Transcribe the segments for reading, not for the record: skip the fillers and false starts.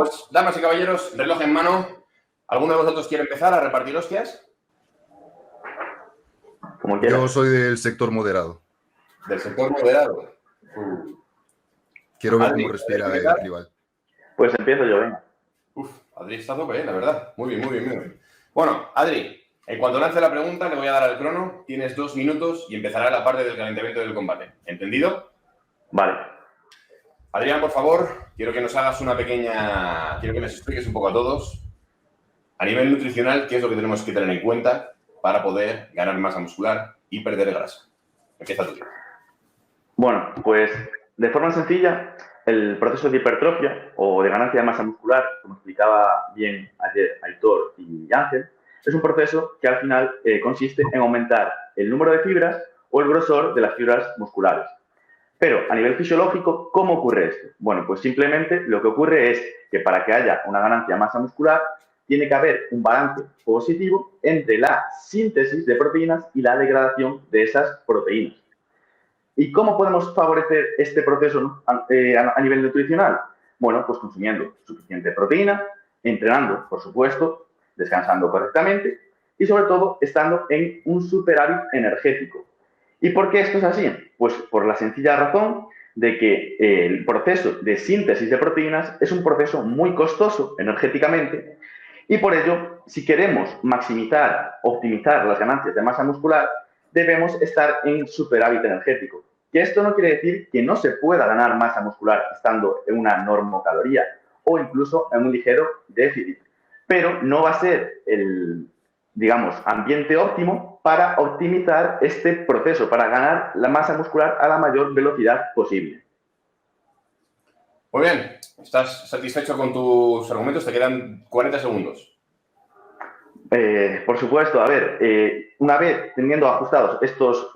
Pues, damas y caballeros, reloj en mano. ¿Alguno de vosotros quiere empezar a repartir hostias? Como quieras. Yo soy del sector moderado. Del sector moderado. Quiero ver Adri, cómo respira ¿quieres el empezar? rival. Pues empiezo yo, venga. Adri está a tope, la verdad. Muy bien, muy bien, muy bien. Bueno, Adri, en cuanto lance la pregunta, le voy a dar al crono. Tienes 2 minutos y empezará la parte del calentamiento del combate. ¿Entendido? Vale. Adrián, por favor, quiero que nos hagas una pequeña... Quiero que nos expliques un poco a todos, a nivel nutricional, qué es lo que tenemos que tener en cuenta para poder ganar masa muscular y perder grasa. Empieza tú. Bueno, pues de forma sencilla, el proceso de hipertrofia o de ganancia de masa muscular, como explicaba bien ayer Aitor y Ángel, es un proceso que al final consiste en aumentar el número de fibras o el grosor de las fibras musculares. Pero a nivel fisiológico, ¿cómo ocurre esto? Bueno, pues simplemente lo que ocurre es que para que haya una ganancia de masa muscular, tiene que haber un balance positivo entre la síntesis de proteínas y la degradación de esas proteínas. ¿Y cómo podemos favorecer este proceso a nivel nutricional? Bueno, pues consumiendo suficiente proteína, entrenando, por supuesto, descansando correctamente y sobre todo estando en un superávit energético. ¿Y por qué esto es así? Pues por la sencilla razón de que el proceso de síntesis de proteínas es un proceso muy costoso energéticamente y por ello, si queremos maximizar, optimizar las ganancias de masa muscular, debemos estar en superávit energético. Que esto no quiere decir que no se pueda ganar masa muscular estando en una normocaloría o incluso en un ligero déficit, pero no va a ser el, digamos, ambiente óptimo para optimizar este proceso, para ganar la masa muscular a la mayor velocidad posible. Muy bien. ¿Estás satisfecho con tus argumentos? Te quedan 40 segundos. Por supuesto, a ver, una vez teniendo ajustados estos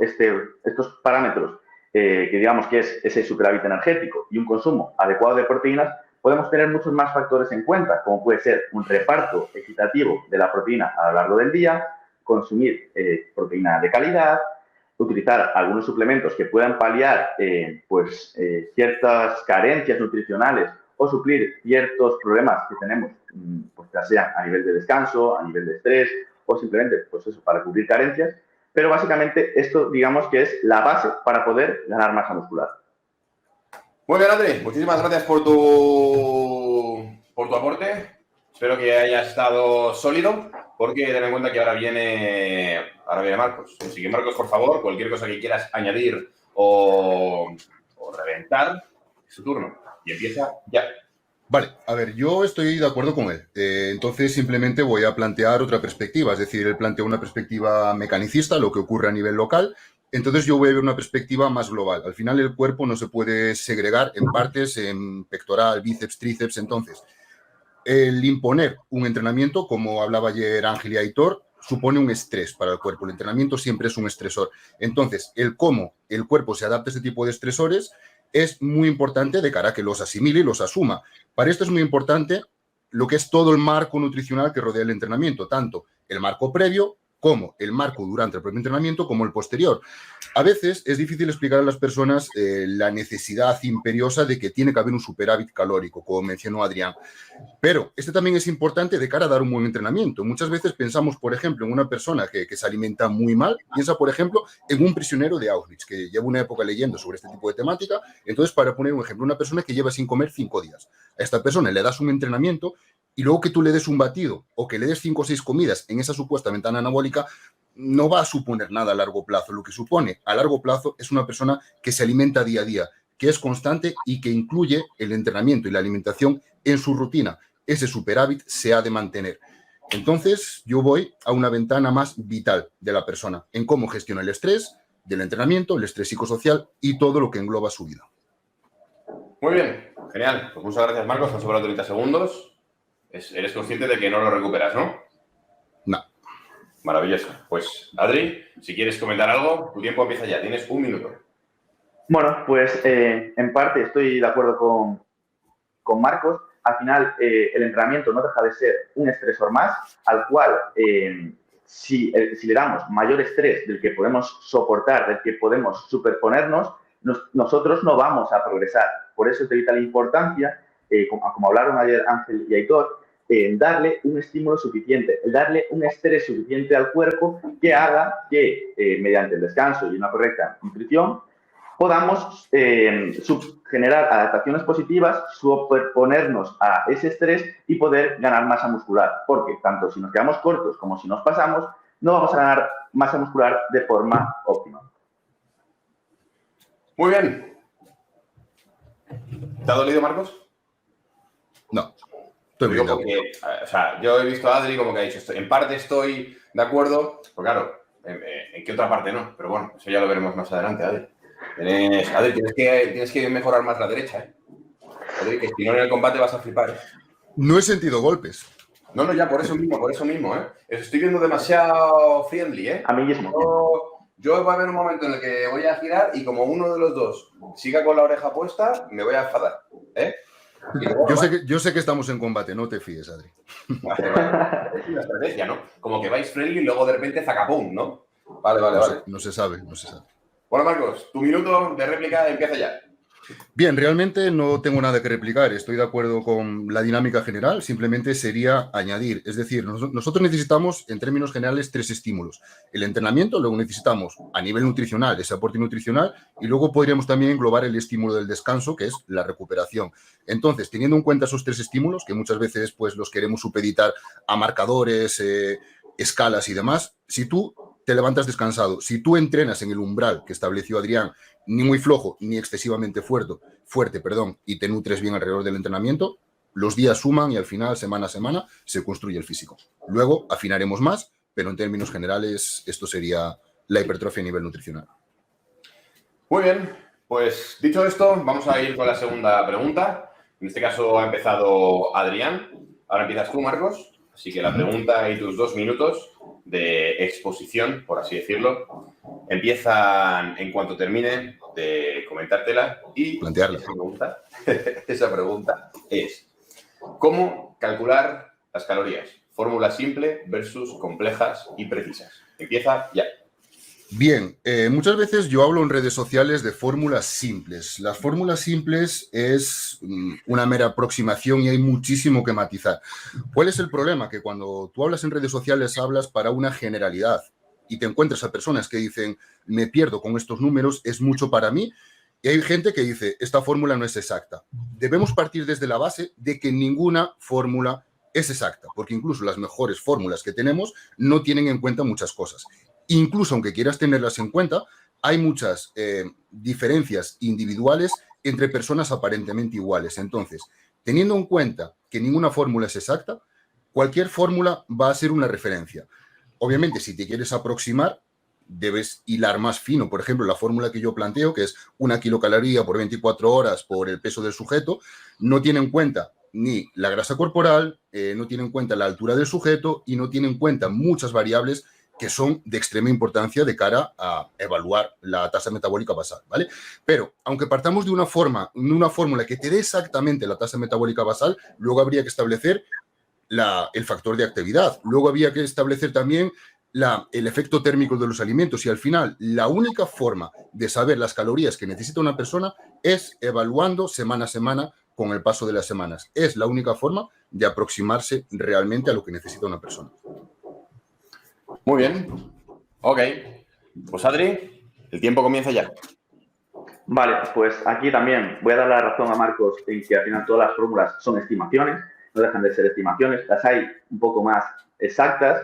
parámetros, que digamos que es ese superávit energético y un consumo adecuado de proteínas, podemos tener muchos más factores en cuenta, como puede ser un reparto equitativo de la proteína a lo largo del día, consumir proteína de calidad, utilizar algunos suplementos que puedan paliar ciertas carencias nutricionales o suplir ciertos problemas que tenemos, pues ya sea a nivel de descanso, a nivel de estrés o simplemente pues eso, para cubrir carencias. Pero básicamente esto digamos que es la base para poder ganar masa muscular. Muy bien, André. Muchísimas gracias por tu aporte. Espero que haya estado sólido, porque ten en cuenta que ahora viene Marcos. Así que, Marcos, por favor, cualquier cosa que quieras añadir o reventar, es su turno. Y empieza ya. Vale, a ver, yo estoy de acuerdo con él. Entonces simplemente voy a plantear otra perspectiva. Es decir, él plantea una perspectiva mecanicista, lo que ocurre a nivel local. Entonces yo voy a ver una perspectiva más global. Al final el cuerpo no se puede segregar en partes, en pectoral, bíceps, tríceps. Entonces, el imponer un entrenamiento, como hablaba ayer Ángel y Aitor, supone un estrés para el cuerpo. El entrenamiento siempre es un estresor. Entonces, el cómo el cuerpo se adapta a este tipo de estresores es muy importante de cara a que los asimile y los asuma. Para esto es muy importante lo que es todo el marco nutricional que rodea el entrenamiento, tanto el marco previo como el marco durante el propio entrenamiento, como el posterior. A veces es difícil explicar a las personas la necesidad imperiosa de que tiene que haber un superávit calórico, como mencionó Adrián. Pero este también es importante de cara a dar un buen entrenamiento. Muchas veces pensamos, por ejemplo, en una persona que se alimenta muy mal. Piensa, por ejemplo, en un prisionero de Auschwitz, que lleva una época leyendo sobre este tipo de temática. Entonces, para poner un ejemplo, una persona que lleva sin comer 5 días. A esta persona le das un entrenamiento y luego que tú le des un batido o que le des 5 o 6 comidas en esa supuesta ventana anabólica, no va a suponer nada a largo plazo. Lo que supone a largo plazo es una persona que se alimenta día a día, que es constante y que incluye el entrenamiento y la alimentación en su rutina. Ese superávit se ha de mantener. Entonces, yo voy a una ventana más vital de la persona, en cómo gestiona el estrés del entrenamiento, el estrés psicosocial y todo lo que engloba su vida. Muy bien, genial. Pues muchas gracias, Marcos. Han sobrado 30 segundos. Eres consciente de que no lo recuperas, ¿no? No. Maravilloso. Pues, Adri, si quieres comentar algo, tu tiempo empieza ya. Tienes 1 minuto. Bueno, pues en parte estoy de acuerdo con Marcos. Al final, el entrenamiento no deja de ser un estresor más, al cual, si le damos mayor estrés del que podemos soportar, del que podemos superponernos, nosotros no vamos a progresar. Por eso es de vital importancia como hablaron ayer Ángel y Aitor, darle un estímulo suficiente, darle un estrés suficiente al cuerpo que haga que, mediante el descanso y una correcta nutrición, podamos generar adaptaciones positivas, superponernos a ese estrés y poder ganar masa muscular. Porque tanto si nos quedamos cortos como si nos pasamos, no vamos a ganar masa muscular de forma óptima. Muy bien. ¿Te ha dolido, Marcos? No. Estoy bien de acuerdo. O sea, yo he visto a Adri como que ha dicho, en parte estoy de acuerdo, pues claro, ¿en qué otra parte no? Pero bueno, eso ya lo veremos más adelante, Adri. Adri, tienes que mejorar más la derecha, ¿eh? Adri, que si no en el combate vas a flipar, ¿eh? No he sentido golpes. No, ya, por eso mismo, ¿eh? Os estoy viendo demasiado friendly, ¿eh? A mí mismo. Yo va a haber un momento en el que voy a girar y como uno de los dos siga con la oreja puesta, me voy a enfadar, ¿eh? Luego, yo sé que estamos en combate, no te fíes, Adri. Es una estrategia, ¿no? Como que vais friendly y luego de repente zacapum, ¿no? Vale. No se sabe. Bueno, Marcos, tu minuto de réplica empieza ya. Bien, realmente no tengo nada que replicar. Estoy de acuerdo con la dinámica general. Simplemente sería añadir. Es decir, nosotros necesitamos, en términos generales, 3 estímulos. El entrenamiento, luego necesitamos a nivel nutricional, ese aporte nutricional, y luego podríamos también englobar el estímulo del descanso, que es la recuperación. Entonces, teniendo en cuenta esos 3 estímulos, que muchas veces pues, los queremos supeditar a marcadores, escalas y demás, si tú te levantas descansado, si tú entrenas en el umbral que estableció Adrián, ni muy flojo ni excesivamente fuerte, y te nutres bien alrededor del entrenamiento, los días suman y al final, semana a semana, se construye el físico. Luego afinaremos más, pero en términos generales esto sería la hipertrofia a nivel nutricional. Muy bien, pues dicho esto, vamos a ir con la segunda pregunta. En este caso ha empezado Adrián. Ahora empiezas tú, Marcos. Así que la pregunta y tus 2 minutos de exposición, por así decirlo, empiezan en cuanto termine de comentártela y plantearla. Esa pregunta es: ¿cómo calcular las calorías? Fórmula simple versus complejas y precisas. Empieza ya. Bien, muchas veces yo hablo en redes sociales de fórmulas simples. Las fórmulas simples es una mera aproximación y hay muchísimo que matizar. ¿Cuál es el problema? Que cuando tú hablas en redes sociales hablas para una generalidad y te encuentras a personas que dicen, me pierdo con estos números, es mucho para mí. Y hay gente que dice, esta fórmula no es exacta. Debemos partir desde la base de que ninguna fórmula es exacta, porque incluso las mejores fórmulas que tenemos no tienen en cuenta muchas cosas. Incluso aunque quieras tenerlas en cuenta, hay muchas diferencias individuales entre personas aparentemente iguales. Entonces, teniendo en cuenta que ninguna fórmula es exacta, cualquier fórmula va a ser una referencia. Obviamente, si te quieres aproximar, debes hilar más fino. Por ejemplo, la fórmula que yo planteo, que es 1 kilocaloría por 24 horas por el peso del sujeto, no tiene en cuenta ni la grasa corporal, no tiene en cuenta la altura del sujeto y no tiene en cuenta muchas variables que son de extrema importancia de cara a evaluar la tasa metabólica basal, ¿vale? Pero, aunque partamos de una fórmula que te dé exactamente la tasa metabólica basal, luego habría que establecer el factor de actividad. Luego había que establecer también el efecto térmico de los alimentos y al final la única forma de saber las calorías que necesita una persona es evaluando semana a semana con el paso de las semanas. Es la única forma de aproximarse realmente a lo que necesita una persona. Muy bien. Ok. Pues Adri, el tiempo comienza ya. Vale, pues aquí también voy a dar la razón a Marcos en que al final todas las fórmulas son estimaciones, no dejan de ser estimaciones, las hay un poco más exactas,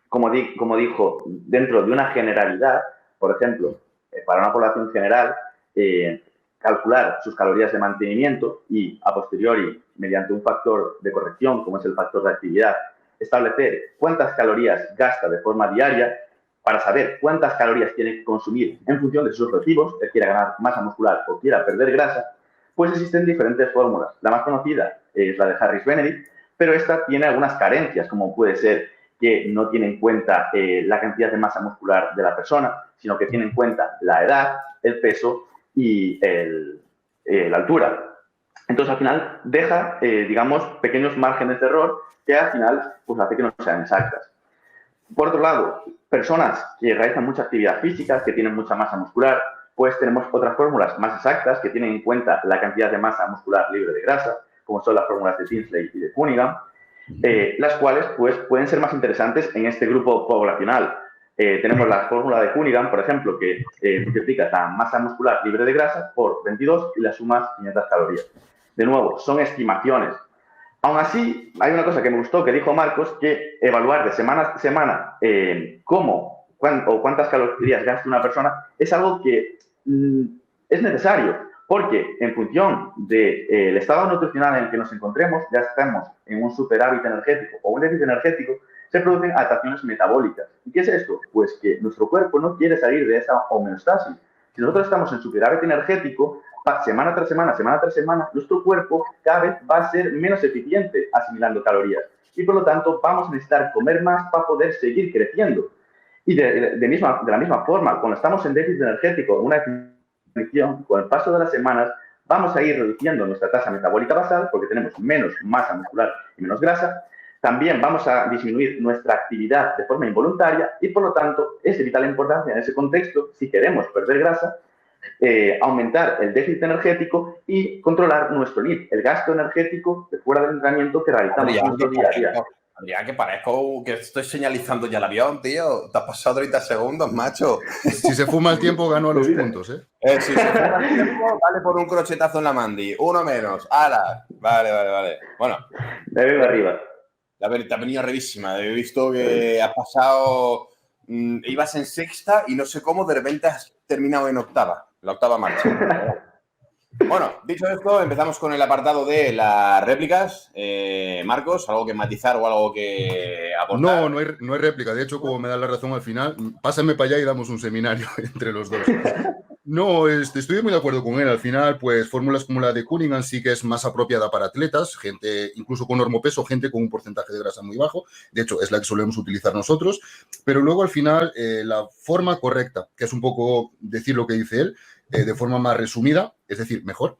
como dijo, dentro de una generalidad, por ejemplo, para una población general, calcular sus calorías de mantenimiento y a posteriori, mediante un factor de corrección, como es el factor de actividad, establecer cuántas calorías gasta de forma diaria para saber cuántas calorías tiene que consumir en función de sus objetivos, que quiera ganar masa muscular o quiera perder grasa, pues existen diferentes fórmulas. La más conocida es la de Harris-Benedict, pero esta tiene algunas carencias, como puede ser que no tiene en cuenta la cantidad de masa muscular de la persona, sino que tiene en cuenta la edad, el peso y la altura. Entonces, al final, deja, digamos, pequeños márgenes de error que al final pues, hace que no sean exactas. Por otro lado, personas que realizan mucha actividad física, que tienen mucha masa muscular, pues tenemos otras fórmulas más exactas que tienen en cuenta la cantidad de masa muscular libre de grasa, como son las fórmulas de Tinsley y de Cunningham, las cuales pues, pueden ser más interesantes en este grupo poblacional. Tenemos la fórmula de Cunningham, por ejemplo, que multiplica la masa muscular libre de grasa por 22 y la sumas 500 calorías. De nuevo, son estimaciones. Aún así, hay una cosa que me gustó que dijo Marcos, que evaluar de semana a semana cuántas calorías gasta una persona es algo que es necesario, porque en función del estado nutricional en el que nos encontremos, ya estemos en un superávit energético o un déficit energético, se producen adaptaciones metabólicas. ¿Y qué es esto? Pues que nuestro cuerpo no quiere salir de esa homeostasis. Si nosotros estamos en superávit energético, semana tras semana, nuestro cuerpo cada vez va a ser menos eficiente asimilando calorías. Y por lo tanto, vamos a necesitar comer más para poder seguir creciendo. Y de la misma forma, cuando estamos en déficit energético, una definición, con el paso de las semanas, vamos a ir reduciendo nuestra tasa metabólica basal porque tenemos menos masa muscular y menos grasa. También vamos a disminuir nuestra actividad de forma involuntaria y, por lo tanto, es de vital importancia en ese contexto, si queremos perder grasa, aumentar el déficit energético y controlar nuestro NIT, el gasto energético de fuera del entrenamiento que realizamos en nuestro día a día. Adrián, que parezco que estoy señalizando ya el avión, tío. Te has pasado 30 segundos, macho. Si se fuma el tiempo, gano a los puntos, ¿eh? Si se fuma el tiempo, vale por un crochetazo en la mandi. Uno menos. ¡Hala! Vale. Bueno. De vengo arriba. Te ha venido revísima. He visto que has pasado... ibas en sexta y no sé cómo de repente has terminado en octava. La octava marcha. Bueno, dicho esto, empezamos con el apartado de las réplicas. Marcos, ¿algo que matizar o algo que aportar? No hay réplica. De hecho, como me da la razón al final, pásame para allá y damos un seminario entre los dos. No, estoy muy de acuerdo con él. Al final, pues fórmulas como la de Cunningham sí que es más apropiada para atletas, gente incluso con normopeso, gente con un porcentaje de grasa muy bajo. De hecho, es la que solemos utilizar nosotros. Pero luego, al final, la forma correcta, que es un poco decir lo que dice él, de forma más resumida, es decir, mejor,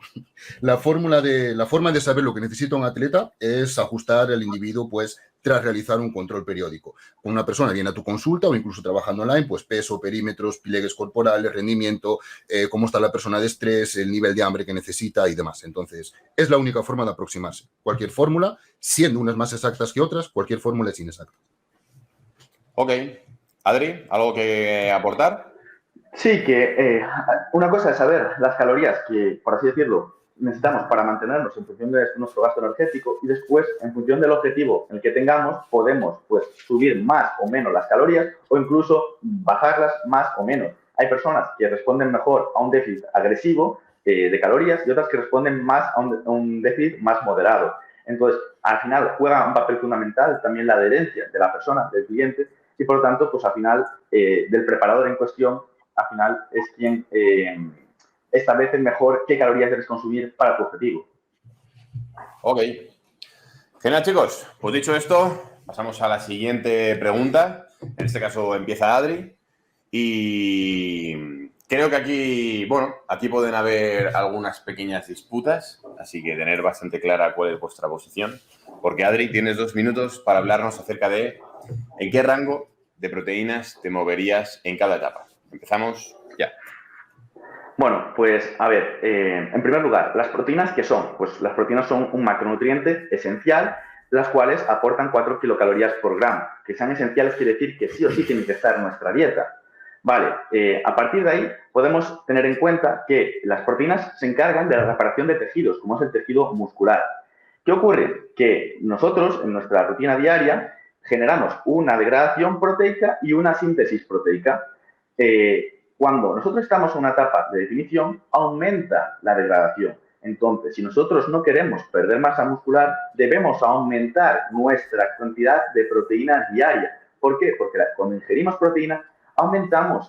la forma de saber lo que necesita un atleta es ajustar al individuo, pues, tras realizar un control periódico. Con una persona viene a tu consulta o incluso trabajando online, pues peso, perímetros, pliegues corporales, rendimiento, cómo está la persona de estrés, el nivel de hambre que necesita y demás. Entonces, es la única forma de aproximarse. Cualquier fórmula, siendo unas más exactas que otras, cualquier fórmula es inexacta. Ok. Adri, ¿algo que aportar? Sí, que una cosa es saber las calorías que, por así decirlo, necesitamos para mantenernos en función de nuestro gasto energético y después, en función del objetivo en el que tengamos, podemos pues, subir más o menos las calorías o incluso bajarlas más o menos. Hay personas que responden mejor a un déficit agresivo de calorías y otras que responden más a un déficit más moderado. Entonces, al final juega un papel fundamental también la adherencia de la persona, del cliente, y por lo tanto, pues al final, del preparador en cuestión, al final es quien establece mejor qué calorías debes consumir para tu objetivo. Ok. Genial, chicos. Pues dicho esto, pasamos a la siguiente pregunta. En este caso empieza Adri. Y creo que aquí pueden haber algunas pequeñas disputas, así que tener bastante clara cuál es vuestra posición. Porque, Adri, tienes 2 minutos para hablarnos acerca de en qué rango de proteínas te moverías en cada etapa. Empezamos ya. Bueno, pues a ver, en primer lugar, ¿las proteínas qué son? Pues las proteínas son un macronutriente esencial, las cuales aportan 4 kilocalorías por gramo. Que sean esenciales quiere decir que sí o sí tienen que estar en nuestra dieta. Vale, a partir de ahí podemos tener en cuenta que las proteínas se encargan de la reparación de tejidos, como es el tejido muscular. ¿Qué ocurre? Que nosotros, en nuestra rutina diaria, generamos una degradación proteica y una síntesis proteica. Cuando nosotros estamos en una etapa de definición, aumenta la degradación. Entonces, si nosotros no queremos perder masa muscular, debemos aumentar nuestra cantidad de proteína diaria. ¿Por qué? Porque cuando ingerimos proteína,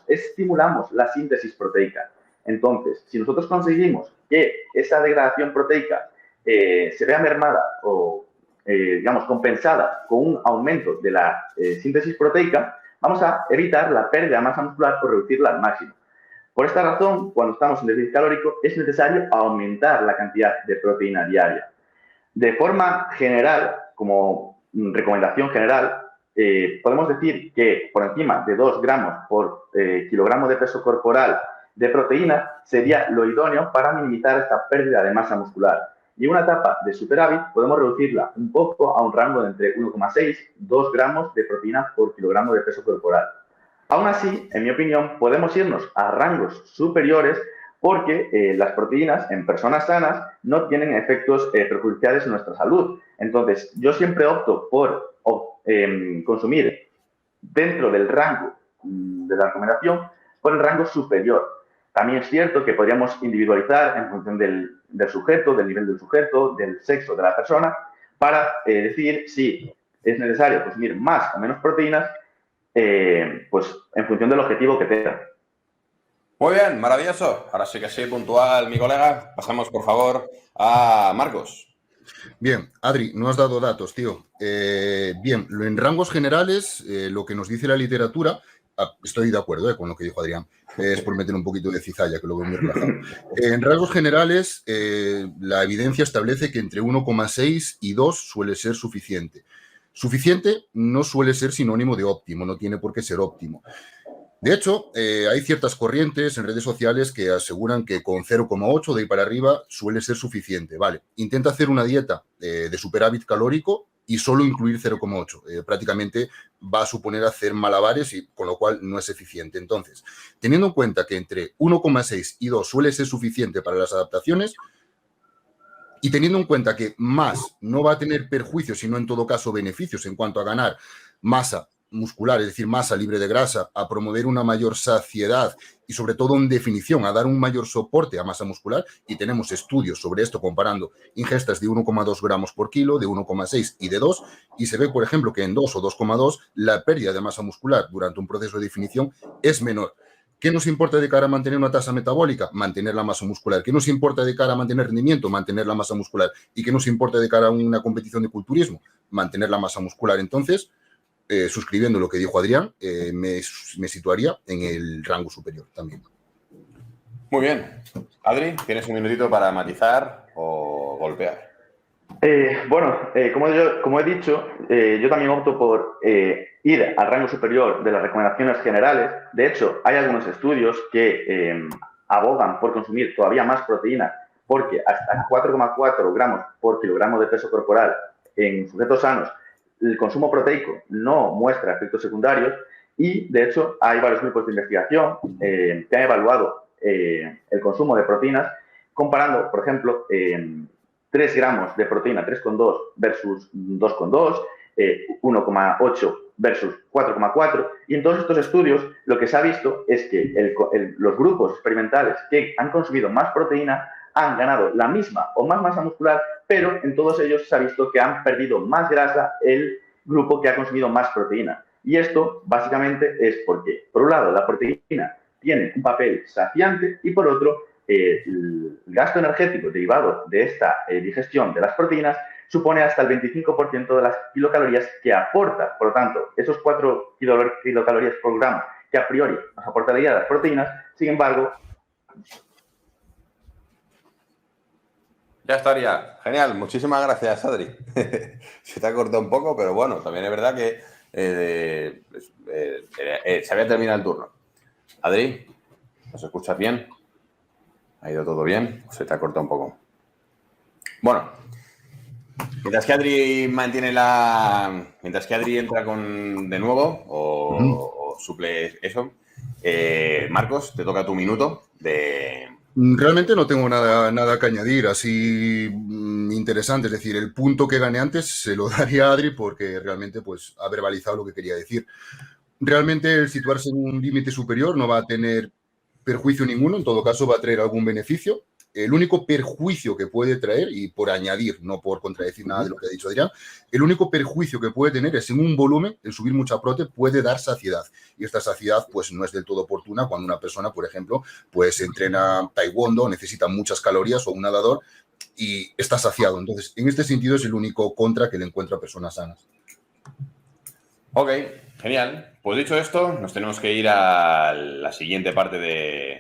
estimulamos la síntesis proteica. Entonces, si nosotros conseguimos que esa degradación proteica se vea mermada o, digamos, compensada con un aumento de la síntesis proteica, vamos a evitar la pérdida de masa muscular o reducirla al máximo. Por esta razón, cuando estamos en déficit calórico, es necesario aumentar la cantidad de proteína diaria. De forma general, como recomendación general, podemos decir que por encima de 2 gramos por kilogramo de peso corporal de proteína sería lo idóneo para minimizar esta pérdida de masa muscular. Y en una etapa de superávit podemos reducirla un poco a un rango de entre 1,6 y 2 gramos de proteína por kilogramo de peso corporal. Aún así, en mi opinión, podemos irnos a rangos superiores porque las proteínas en personas sanas no tienen efectos perjudiciales en nuestra salud. Entonces, yo siempre opto por consumir dentro del rango de la recomendación por el rango superior. También es cierto que podríamos individualizar en función del sujeto, del nivel del sujeto, del sexo de la persona, para decidir si es necesario consumir más o menos proteínas, pues en función del objetivo que tenga. Muy bien, maravilloso. Ahora sí que sí, puntual, mi colega. Pasamos, por favor, a Marcos. Bien, Adri, no has dado datos, tío. Bien, en rangos generales, lo que nos dice la literatura, estoy de acuerdo con lo que dijo Adrián, es por meter un poquito de cizalla, que lo veo muy relajado. En rasgos generales, la evidencia establece que entre 1,6 y 2 suele ser suficiente. Suficiente no suele ser sinónimo de óptimo, no tiene por qué ser óptimo. De hecho, hay ciertas corrientes en redes sociales que aseguran que con 0,8 de ahí para arriba suele ser suficiente. Vale, intenta hacer una dieta de superávit calórico y solo incluir 0,8. Prácticamente va a suponer hacer malabares y con lo cual no es eficiente. Entonces, teniendo en cuenta que entre 1,6 y 2 suele ser suficiente para las adaptaciones y teniendo en cuenta que más no va a tener perjuicios, sino en todo caso beneficios en cuanto a ganar masa muscular, es decir, masa libre de grasa, a promover una mayor saciedad y sobre todo en definición, a dar un mayor soporte a masa muscular, y tenemos estudios sobre esto comparando ingestas de 1,2 gramos por kilo, de 1,6 y de 2, y se ve, por ejemplo, que en 2 o 2,2 la pérdida de masa muscular durante un proceso de definición es menor. ¿Qué nos importa de cara a mantener una tasa metabólica? Mantener la masa muscular. ¿Qué nos importa de cara a mantener rendimiento? Mantener la masa muscular. ¿Y qué nos importa de cara a una competición de culturismo? Mantener la masa muscular. Entonces, suscribiendo lo que dijo Adrián, me situaría en el rango superior también. Muy bien. Adri, ¿tienes un minutito para matizar o golpear? Como he dicho, yo también opto por ir al rango superior de las recomendaciones generales. De hecho, hay algunos estudios que abogan por consumir todavía más proteína, porque hasta 4,4 gramos por kilogramo de peso corporal en sujetos sanos, el consumo proteico no muestra efectos secundarios y, de hecho, hay varios grupos de investigación que han evaluado el consumo de proteínas comparando, por ejemplo, 3 gramos de proteína, 3,2 versus 2,2, 1,8 versus 4,4. Y en todos estos estudios lo que se ha visto es que los grupos experimentales que han consumido más proteína han ganado la misma o más masa muscular, pero en todos ellos se ha visto que han perdido más grasa el grupo que ha consumido más proteína. Y esto básicamente es porque, por un lado, la proteína tiene un papel saciante y por otro, el gasto energético derivado de esta digestión de las proteínas supone hasta el 25% de las kilocalorías que aporta. Por lo tanto, esos 4 kilocalorías por gramo que a priori nos aportaría las proteínas, sin embargo... Ya estaría. Genial. Muchísimas gracias, Adri. Se te ha cortado un poco, pero bueno, también es verdad que se había terminado el turno. Adri, ¿nos escuchas bien? ¿Ha ido todo bien? ¿Se te ha cortado un poco? Bueno, mientras que Adri mientras que Adri entra de nuevo o suple eso, Marcos, te toca tu minuto de... Realmente no tengo nada que añadir así interesante. Es decir, el punto que gané antes se lo daría a Adri porque realmente pues ha verbalizado lo que quería decir. Realmente el situarse en un límite superior no va a tener perjuicio ninguno, en todo caso va a traer algún beneficio. El único perjuicio que puede traer, y por añadir, no por contradecir nada de lo que ha dicho Adrián, el único perjuicio que puede tener es en un volumen, el subir mucha prote puede dar saciedad. Y esta saciedad pues no es del todo oportuna cuando una persona, por ejemplo, pues entrena taekwondo, necesita muchas calorías o un nadador y está saciado. Entonces, en este sentido es el único contra que le encuentro a personas sanas. Ok, genial. Pues dicho esto, nos tenemos que ir a la siguiente parte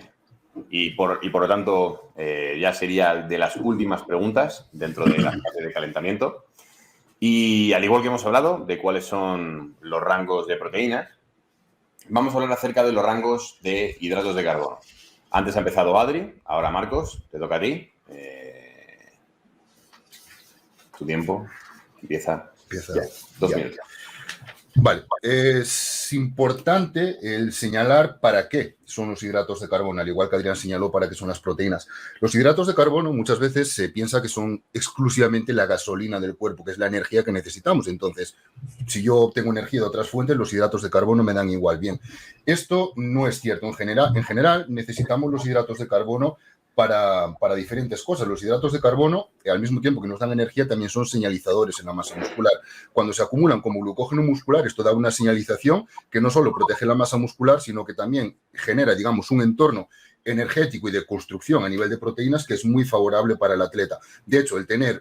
y por lo tanto ya sería de las últimas preguntas dentro de la fase de calentamiento. Y al igual que hemos hablado de cuáles son los rangos de proteínas, vamos a hablar acerca de los rangos de hidratos de carbono. Antes ha empezado Adri, ahora Marcos, te toca a ti. Tu tiempo empieza Empieza ya. 2 ya. minutos. Vale, es importante el señalar para qué son los hidratos de carbono, al igual que Adrián señaló para qué son las proteínas. Los hidratos de carbono muchas veces se piensa que son exclusivamente la gasolina del cuerpo, que es la energía que necesitamos. Entonces, si yo obtengo energía de otras fuentes, los hidratos de carbono me dan igual bien. Esto no es cierto. En general necesitamos los hidratos de carbono para diferentes cosas. Los hidratos de carbono, al mismo tiempo que nos dan energía, también son señalizadores en la masa muscular. Cuando se acumulan como glucógeno muscular, esto da una señalización que no solo protege la masa muscular, sino que también genera, digamos, un entorno energético y de construcción a nivel de proteínas que es muy favorable para el atleta. De hecho, el tener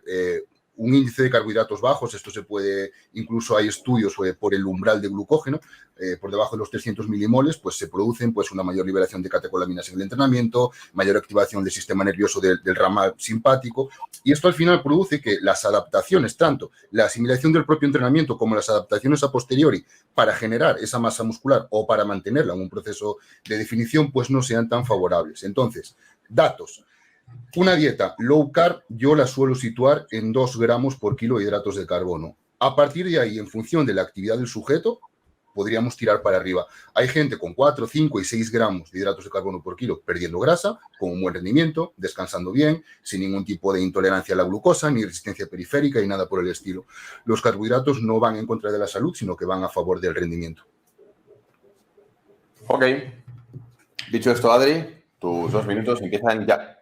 un índice de carbohidratos bajos, esto se puede, incluso hay estudios por el umbral de glucógeno, por debajo de los 300 milimoles, pues se producen pues, una mayor liberación de catecolaminas en el entrenamiento, mayor activación del sistema nervioso del ramal simpático, y esto al final produce que las adaptaciones, tanto la asimilación del propio entrenamiento como las adaptaciones a posteriori para generar esa masa muscular o para mantenerla en un proceso de definición, pues no sean tan favorables. Entonces, datos. Una dieta low carb yo la suelo situar en 2 gramos por kilo de hidratos de carbono. A partir de ahí, en función de la actividad del sujeto, podríamos tirar para arriba. Hay gente con 4, 5 y 6 gramos de hidratos de carbono por kilo perdiendo grasa, con un buen rendimiento, descansando bien, sin ningún tipo de intolerancia a la glucosa, ni resistencia periférica y nada por el estilo. Los carbohidratos no van en contra de la salud, sino que van a favor del rendimiento. Ok. Dicho esto, Adri, tus 2 minutos empiezan ya.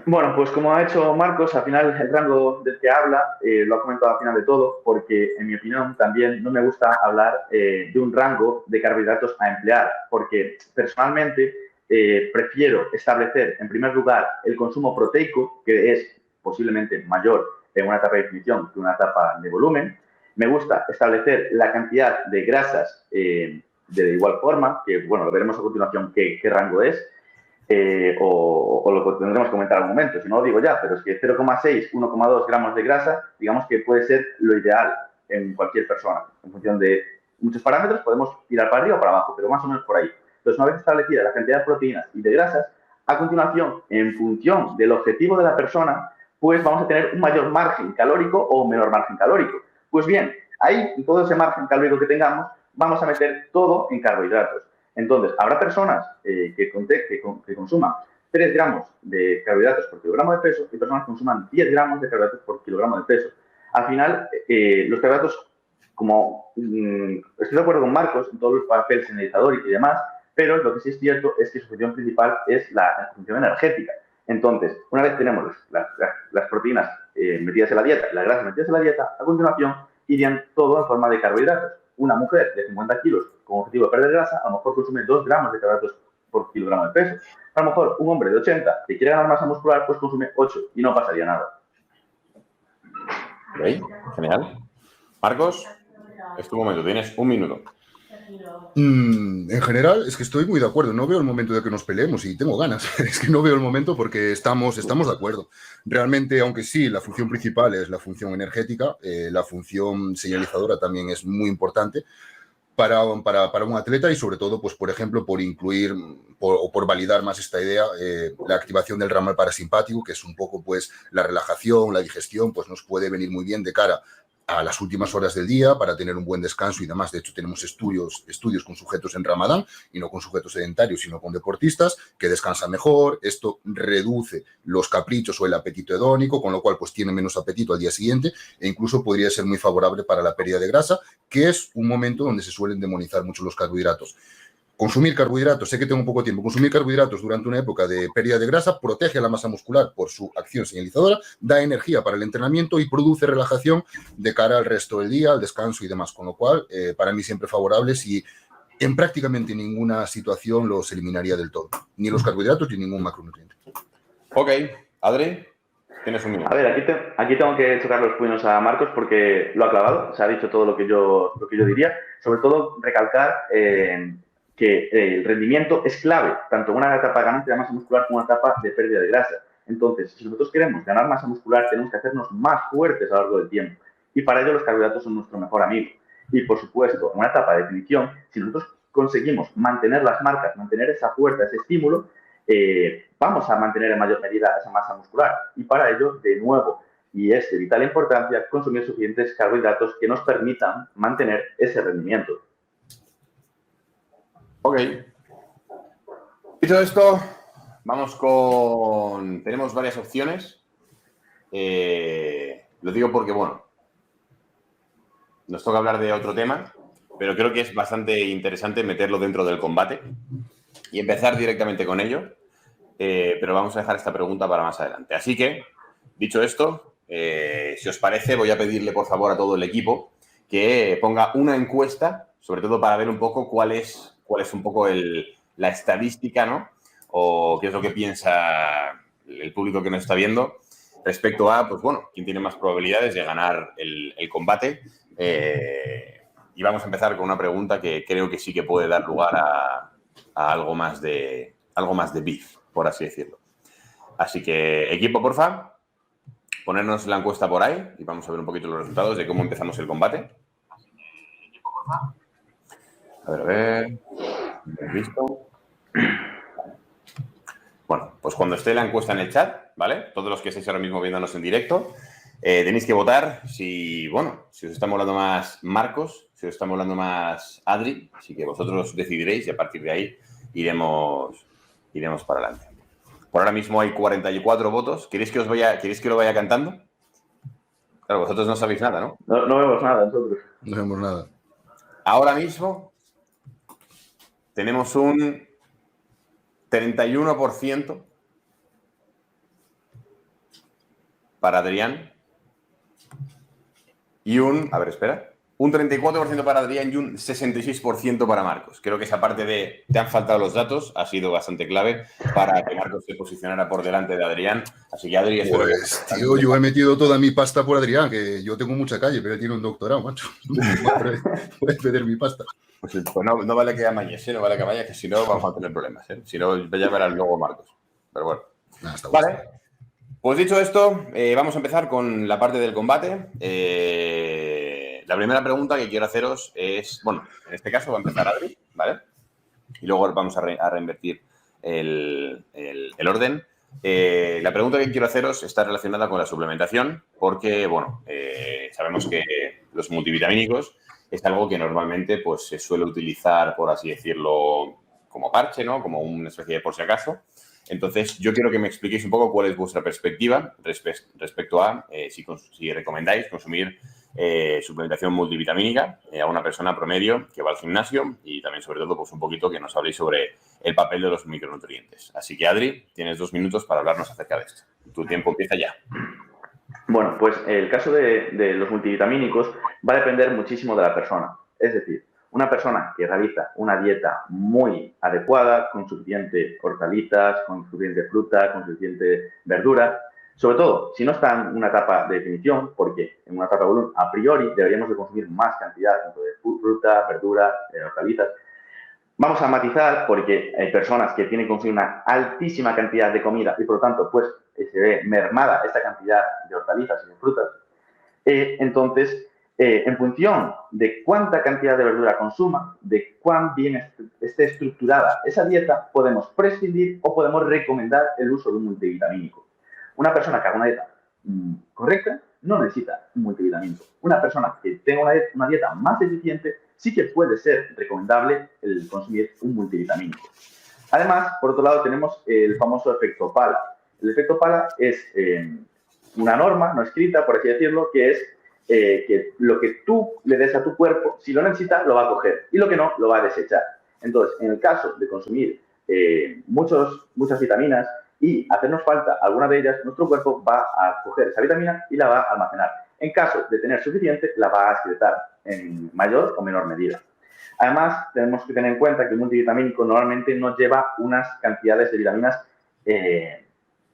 Bueno, pues como ha hecho Marcos, al final el rango del que habla lo ha comentado al final de todo, porque en mi opinión también no me gusta hablar de un rango de carbohidratos a emplear, porque personalmente prefiero establecer en primer lugar el consumo proteico, que es posiblemente mayor en una etapa de definición que una etapa de volumen. Me gusta establecer la cantidad de grasas de igual forma, que bueno, lo veremos a continuación qué rango es. O lo tendremos que comentar en algún momento, si no lo digo ya, pero es que 0,6, 1,2 gramos de grasa, digamos que puede ser lo ideal en cualquier persona. En función de muchos parámetros podemos tirar para arriba o para abajo, pero más o menos por ahí. Entonces, una vez establecida la cantidad de proteínas y de grasas, a continuación, en función del objetivo de la persona, pues vamos a tener un mayor margen calórico o un menor margen calórico. Pues bien, ahí, en todo ese margen calórico que tengamos, vamos a meter todo en carbohidratos. Entonces, habrá personas que consuman 3 gramos de carbohidratos por kilogramo de peso y personas que consuman 10 gramos de carbohidratos por kilogramo de peso. Al final, los carbohidratos, como estoy de acuerdo con Marcos en todo el papel señalizador y demás, pero lo que sí es cierto es que su función principal es la función energética. Entonces, una vez tenemos las proteínas metidas en la dieta y las grasas metidas en la dieta, a continuación irían todo en forma de carbohidratos. Una mujer de 50 kilos con objetivo de perder grasa, a lo mejor consume 2 gramos de carbohidratos por kilogramo de peso. A lo mejor un hombre de 80 que quiere ganar masa muscular, pues consume 8 y no pasaría nada. Ok, genial. Marcos, es tu momento, tienes 1 minuto. En general, es que estoy muy de acuerdo. No veo el momento de que nos peleemos y tengo ganas. Es que no veo el momento porque estamos de acuerdo. Realmente, aunque sí, la función principal es la función energética, la función señalizadora también es muy importante para un atleta y sobre todo, pues por ejemplo, por incluir o por validar más esta idea, la activación del ramal parasimpático, que es un poco pues la relajación, la digestión, pues nos puede venir muy bien de cara a las últimas horas del día para tener un buen descanso y demás. De hecho, tenemos estudios con sujetos en Ramadán y no con sujetos sedentarios, sino con deportistas que descansan mejor. Esto reduce los caprichos o el apetito hedónico, con lo cual pues tiene menos apetito al día siguiente e incluso podría ser muy favorable para la pérdida de grasa, que es un momento donde se suelen demonizar mucho los carbohidratos. Consumir carbohidratos, sé que tengo poco tiempo, consumir carbohidratos durante una época de pérdida de grasa protege a la masa muscular por su acción señalizadora, da energía para el entrenamiento y produce relajación de cara al resto del día, al descanso y demás, con lo cual para mí siempre favorables y en prácticamente ninguna situación los eliminaría del todo, ni los carbohidratos ni ningún macronutriente. Ok, Adri, tienes 1 minuto. A ver, aquí tengo que chocar los puños a Marcos porque lo ha clavado, se ha dicho todo lo que yo diría, sobre todo recalcar que el rendimiento es clave, tanto en una etapa de ganancia de masa muscular como en una etapa de pérdida de grasa. Entonces, si nosotros queremos ganar masa muscular, tenemos que hacernos más fuertes a lo largo del tiempo. Y para ello los carbohidratos son nuestro mejor amigo. Y, por supuesto, en una etapa de definición, si nosotros conseguimos mantener las marcas, mantener esa fuerza, ese estímulo, vamos a mantener en mayor medida esa masa muscular. Y para ello, de nuevo, y es de vital importancia consumir suficientes carbohidratos que nos permitan mantener ese rendimiento. Ok. Dicho esto, vamos con... Tenemos varias opciones. Lo digo porque, bueno, nos toca hablar de otro tema, pero creo que es bastante interesante meterlo dentro del combate y empezar directamente con ello. Pero vamos a dejar esta pregunta para más adelante. Así que, dicho esto, si os parece, voy a pedirle, por favor, a todo el equipo que ponga una encuesta, sobre todo para ver un poco cuál es un poco la estadística, ¿no? O qué es lo que piensa el público que nos está viendo respecto a, pues bueno, quién tiene más probabilidades de ganar el combate. Y vamos a empezar con una pregunta que creo que sí que puede dar lugar a algo más de beef, por así decirlo. Así que, equipo, porfa, ponernos la encuesta por ahí y vamos a ver un poquito los resultados de cómo empezamos el combate. Así que, equipo, porfa. A ver. ¿Listo? Bueno, pues cuando esté la encuesta en el chat, ¿vale? Todos los que estéis ahora mismo viéndonos en directo, tenéis que votar si os está molando más Marcos, si os está molando más Adri, así que vosotros decidiréis y a partir de ahí iremos para adelante. Por ahora mismo hay 44 votos. ¿Queréis que lo vaya cantando? Claro, vosotros no sabéis nada, ¿no? No vemos nada nosotros. No vemos nada. Ahora mismo tenemos un 31% para Adrián y un 34% para Adrián y un 66% para Marcos. Creo que esa parte de te han faltado los datos ha sido bastante clave para que Marcos se posicionara por delante de Adrián. Así que Adri... Pues, tío, yo he metido toda mi pasta por Adrián, que yo tengo mucha calle, pero él tiene un doctorado, macho. Puedes pedir mi pasta. Pues no vale que amañes, ¿eh? No vale que amañes, que si no vamos a tener problemas, ¿eh? Si no, ya verás luego Marcos. Pero bueno. Está vale. bueno. Pues dicho esto, vamos a empezar con la parte del combate. La primera pregunta que quiero haceros es, bueno, en este caso va a empezar Adri, ¿vale? Y luego vamos a reinvertir el orden. La pregunta que quiero haceros está relacionada con la suplementación porque, bueno, sabemos que los multivitamínicos es algo que normalmente pues, se suele utilizar, por así decirlo, como parche, ¿no? Como una especie de por si acaso. Entonces, yo quiero que me expliquéis un poco cuál es vuestra perspectiva respecto a si recomendáis consumir suplementación multivitamínica a una persona promedio que va al gimnasio y también, sobre todo, pues un poquito que nos habléis sobre el papel de los micronutrientes. Así que, Adri, tienes 2 minutos para hablarnos acerca de esto. Tu tiempo empieza ya. Bueno, pues el caso de los multivitamínicos va a depender muchísimo de la persona. Es decir, una persona que realiza una dieta muy adecuada, con suficiente hortalizas, con suficiente fruta, con suficiente verdura, sobre todo si no está en una etapa de definición, porque en una etapa de volumen a priori deberíamos de consumir más cantidad tanto de fruta, verdura, hortalizas. Vamos a matizar porque hay personas que tienen que consumir una altísima cantidad de comida y por lo tanto pues se ve mermada esta cantidad de hortalizas y de frutas. Entonces, en función de cuánta cantidad de verdura consuma, de cuán bien esté estructurada esa dieta, podemos prescindir o podemos recomendar el uso de un multivitamínico. Una persona que haga una dieta correcta no necesita un multivitamínico. Una persona que tenga una dieta más eficiente sí que puede ser recomendable el consumir un multivitamínico. Además, por otro lado, tenemos el famoso efecto Pala. El efecto Pala es una norma no escrita, por así decirlo, que es que lo que tú le des a tu cuerpo, si lo necesita, lo va a coger y lo que no, lo va a desechar. Entonces, en el caso de consumir muchas vitaminas y hacernos falta alguna de ellas, nuestro cuerpo va a coger esa vitamina y la va a almacenar. En caso de tener suficiente, la va a excretar en mayor o menor medida. Además, tenemos que tener en cuenta que un multivitamínico normalmente no lleva unas cantidades de vitaminas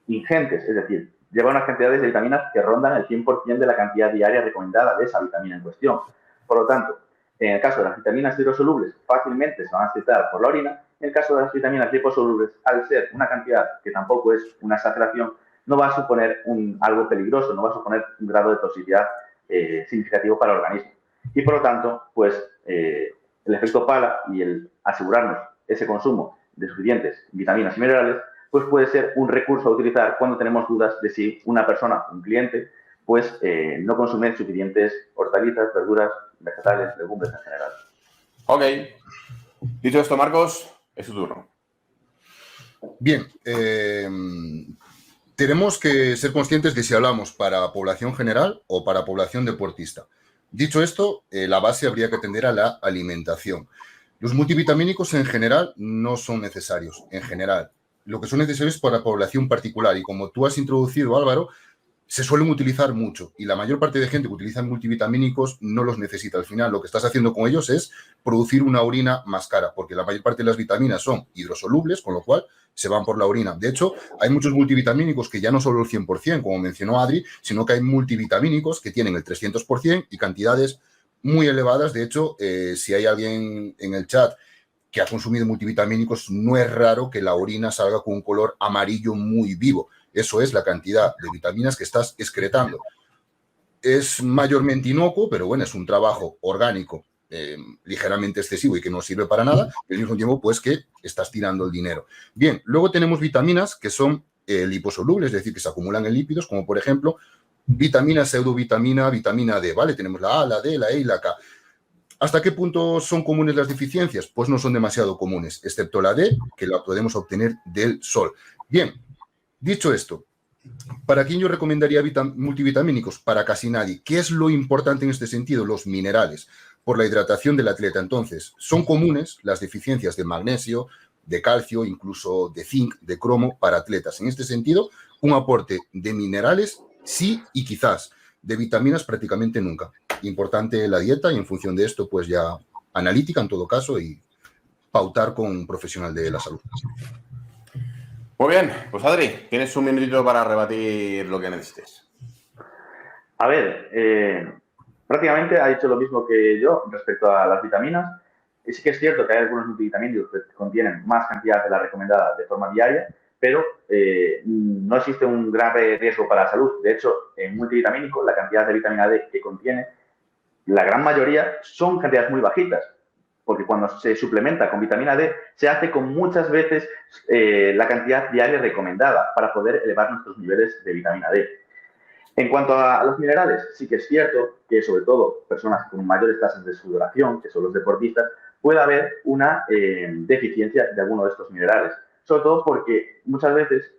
ingentes, es decir, lleva unas cantidades de vitaminas que rondan el 100% de la cantidad diaria recomendada de esa vitamina en cuestión. Por lo tanto, en el caso de las vitaminas hidrosolubles, fácilmente se van a excretar por la orina. En el caso de las vitaminas liposolubles, al ser una cantidad que tampoco es una exageración, no va a suponer algo peligroso, no va a suponer un grado de toxicidad significativo para el organismo. Y por lo tanto, pues el efecto Pala y el asegurarnos ese consumo de suficientes vitaminas y minerales, pues puede ser un recurso a utilizar cuando tenemos dudas de si una persona, un cliente, pues no consumen suficientes hortalizas, verduras, vegetales, legumbres en general. Ok. Dicho esto, Marcos, es tu turno. Bien, tenemos que ser conscientes de si hablamos para población general o para población deportista. Dicho esto, la base habría que atender a la alimentación. Los multivitamínicos en general no son necesarios, en general. Lo que son necesarios es para población particular y como tú has introducido, Álvaro, se suelen utilizar mucho y la mayor parte de gente que utiliza multivitamínicos no los necesita. Al final, lo que estás haciendo con ellos es producir una orina más cara, porque la mayor parte de las vitaminas son hidrosolubles, con lo cual se van por la orina. De hecho, hay muchos multivitamínicos que ya no solo el 100%, como mencionó Adri, sino que hay multivitamínicos que tienen el 300% y cantidades muy elevadas. De hecho, si hay alguien en el chat que ha consumido multivitamínicos, no es raro que la orina salga con un color amarillo muy vivo. Eso es la cantidad de vitaminas que estás excretando. Es mayormente inocuo, pero bueno, es un trabajo orgánico ligeramente excesivo y que no sirve para nada, y al mismo tiempo, pues que estás tirando el dinero. Bien, luego tenemos vitaminas que son liposolubles, es decir, que se acumulan en lípidos, como por ejemplo vitamina, pseudovitamina, vitamina D, ¿vale? Tenemos la A, la D, la E y la K. ¿Hasta qué punto son comunes las deficiencias? Pues no son demasiado comunes, excepto la D, que la podemos obtener del sol. Bien, dicho esto, ¿para quién yo recomendaría multivitamínicos? Para casi nadie. ¿Qué es lo importante en este sentido? Los minerales, por la hidratación del atleta. Entonces, son comunes las deficiencias de magnesio, de calcio, incluso de zinc, de cromo para atletas. En este sentido, un aporte de minerales sí y quizás, de vitaminas prácticamente nunca. Importante la dieta y en función de esto, pues ya analítica en todo caso y pautar con un profesional de la salud. Muy bien, pues Adri, tienes un minutito para rebatir lo que necesites. A ver, prácticamente ha dicho lo mismo que yo respecto a las vitaminas. Y sí que es cierto que hay algunos multivitamínicos que contienen más cantidad de la recomendada de forma diaria, pero no existe un grave riesgo para la salud. De hecho, en multivitamínico, la cantidad de vitamina D que contiene, la gran mayoría son cantidades muy bajitas, porque cuando se suplementa con vitamina D, se hace con muchas veces la cantidad diaria recomendada para poder elevar nuestros niveles de vitamina D. En cuanto a los minerales, sí que es cierto que sobre todo personas con mayores tasas de sudoración, que son los deportistas, puede haber una deficiencia de alguno de estos minerales. Sobre todo porque muchas veces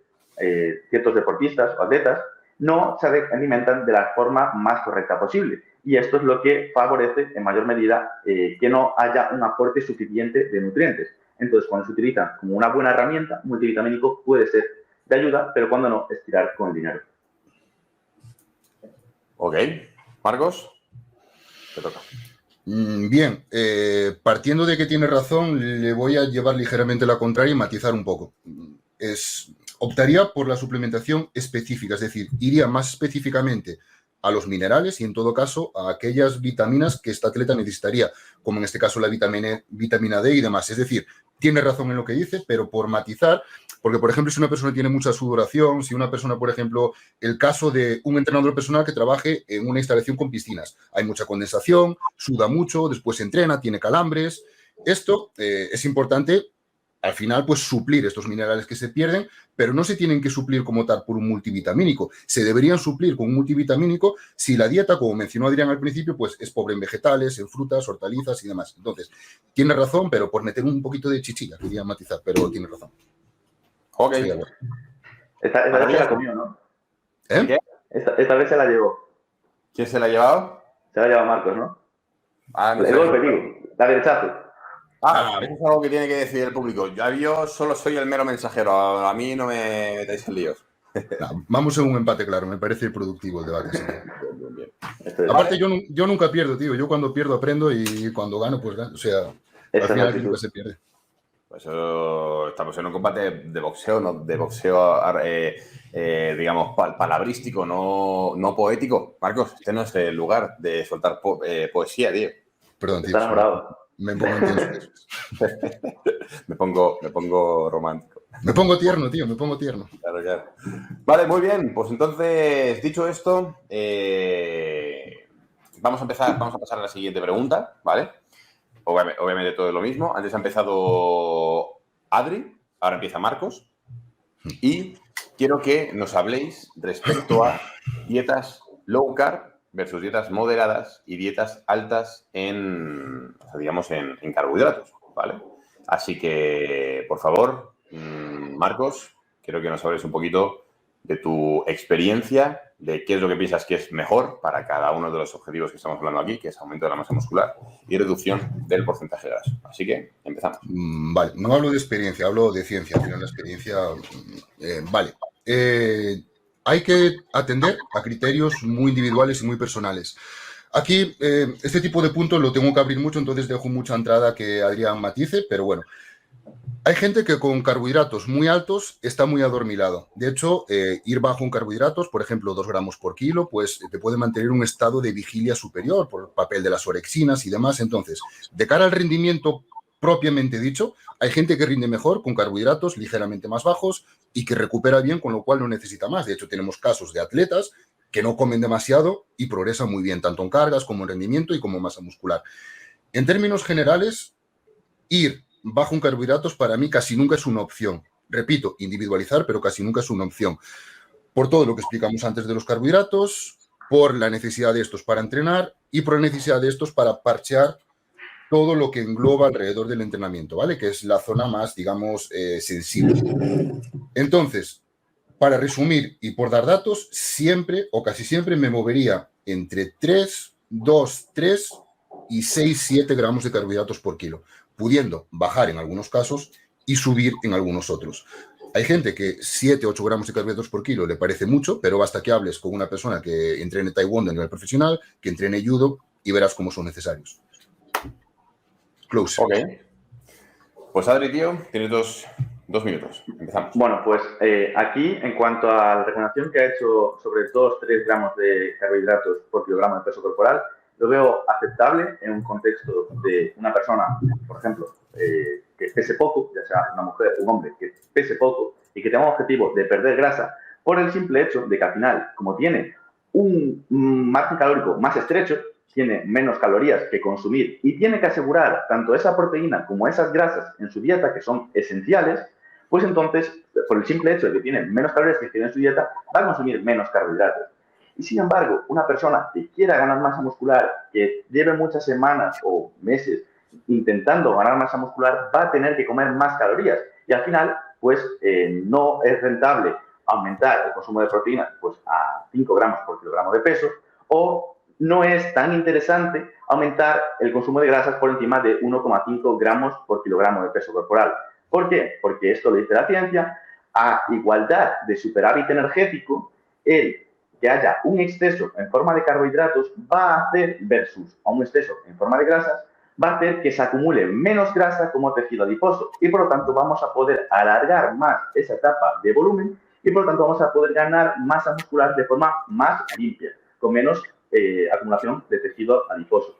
ciertos deportistas o atletas no se alimentan de la forma más correcta posible. Y esto es lo que favorece en mayor medida que no haya un aporte suficiente de nutrientes. Entonces, cuando se utiliza como una buena herramienta, multivitamínico puede ser de ayuda, pero cuando no, es tirar con el dinero. Ok. Marcos, te toca. Bien, partiendo de que tiene razón, le voy a llevar ligeramente la contraria y matizar un poco. Optaría por la suplementación específica, es decir, iría más específicamente a los minerales y, en todo caso, a aquellas vitaminas que esta atleta necesitaría, como en este caso la vitamina D y demás. Es decir, tiene razón en lo que dice, pero por matizar, porque, por ejemplo, si una persona tiene mucha sudoración, si una persona, por ejemplo, el caso de un entrenador personal que trabaje en una instalación con piscinas, hay mucha condensación, suda mucho, después entrena, tiene calambres. Esto es importante, al final, pues suplir estos minerales que se pierden, pero no se tienen que suplir como tal por un multivitamínico. Se deberían suplir con un multivitamínico si la dieta, como mencionó Adrián al principio, pues es pobre en vegetales, en frutas, hortalizas y demás. Entonces, tiene razón, pero por meter un poquito de chichilla, quería matizar, pero tiene razón. Ok. Esta vez se la comió, ¿no? ¿Eh? ¿Qué? Esta vez se la llevó. ¿Quién se la ha llevado? Se la ha llevado Marcos, ¿no? No El golpe, digo. La derechazo. Eso es algo que tiene que decidir el público. Yo solo soy el mero mensajero. A mí no me metáis en líos. No, vamos en un empate, claro. Me parece productivo el debate. Sí. Bien. Aparte, yo nunca pierdo, tío. Yo cuando pierdo aprendo y cuando gano, pues gano. O sea, al final nunca se pierde. Pues estamos en un combate de boxeo, ¿no? De boxeo, digamos, palabrístico, no poético. Marcos, este no es el lugar de soltar poesía, tío. Perdón, tío. Está enamorado. Me pongo intenso. me pongo romántico. Me pongo tierno, tío, me pongo tierno. Claro. Vale, muy bien. Pues entonces, dicho esto, vamos a pasar a la siguiente pregunta, ¿vale? Obviamente todo es lo mismo. Antes ha empezado Adri, ahora empieza Marcos. Y quiero que nos habléis respecto a dietas low carb versus dietas moderadas y dietas altas en, o sea, digamos, en carbohidratos, ¿vale? Así que, por favor, Marcos, quiero que nos hables un poquito de tu experiencia, de qué es lo que piensas que es mejor para cada uno de los objetivos que estamos hablando aquí, que es aumento de la masa muscular y reducción del porcentaje de grasa. Así que, empezamos. Vale, no hablo de experiencia, hablo de ciencia. Al final la experiencia, vale. Hay que atender a criterios muy individuales y muy personales. Aquí, este tipo de puntos lo tengo que abrir mucho, entonces dejo mucha entrada que Adrián matice, pero bueno. Hay gente que con carbohidratos muy altos está muy adormilado. De hecho, ir bajo en carbohidratos, por ejemplo, 2 gramos por kilo, pues te puede mantener un estado de vigilia superior por el papel de las orexinas y demás. Entonces, de cara al rendimiento propiamente dicho, hay gente que rinde mejor con carbohidratos ligeramente más bajos y que recupera bien, con lo cual no necesita más. De hecho, tenemos casos de atletas que no comen demasiado y progresan muy bien, tanto en cargas como en rendimiento y como masa muscular. En términos generales, ir bajo en carbohidratos para mí casi nunca es una opción. Repito, individualizar, pero casi nunca es una opción. Por todo lo que explicamos antes de los carbohidratos, por la necesidad de estos para entrenar y por la necesidad de estos para parchear todo lo que engloba alrededor del entrenamiento, ¿vale? Que es la zona más, digamos, sensible. Entonces, para resumir y por dar datos, siempre o casi siempre me movería entre 3, 2, 3 y 6, 7 gramos de carbohidratos por kilo, pudiendo bajar en algunos casos y subir en algunos otros. Hay gente que 7, 8 gramos de carbohidratos por kilo le parece mucho, pero basta que hables con una persona que entrene taekwondo a nivel profesional, que entrene judo y verás cómo son necesarios. Close. Ok. Pues Adri, tío, tienes dos minutos. Empezamos. Bueno, pues aquí, en cuanto a la recomendación que ha hecho sobre 2-3 gramos de carbohidratos por kilogramo de peso corporal, lo veo aceptable en un contexto de una persona, por ejemplo, que pese poco, ya sea una mujer o un hombre que pese poco y que tenga un objetivo de perder grasa, por el simple hecho de que al final, como tiene un margen calórico más estrecho, tiene menos calorías que consumir y tiene que asegurar tanto esa proteína como esas grasas en su dieta, que son esenciales, pues entonces, por el simple hecho de que tiene menos calorías que tiene en su dieta, va a consumir menos carbohidratos. Y sin embargo, una persona que quiera ganar masa muscular, que lleve muchas semanas o meses intentando ganar masa muscular, va a tener que comer más calorías. Y al final, pues no es rentable aumentar el consumo de proteínas pues, a 5 gramos por kilogramo de peso, o no es tan interesante aumentar el consumo de grasas por encima de 1,5 gramos por kilogramo de peso corporal. ¿Por qué? Porque esto lo dice la ciencia, a igualdad de superávit energético, el que haya un exceso en forma de carbohidratos va a hacer, versus a un exceso en forma de grasas, va a hacer que se acumule menos grasa como tejido adiposo y por lo tanto vamos a poder alargar más esa etapa de volumen y por lo tanto vamos a poder ganar masa muscular de forma más limpia, con menos acumulación de tejido adiposo.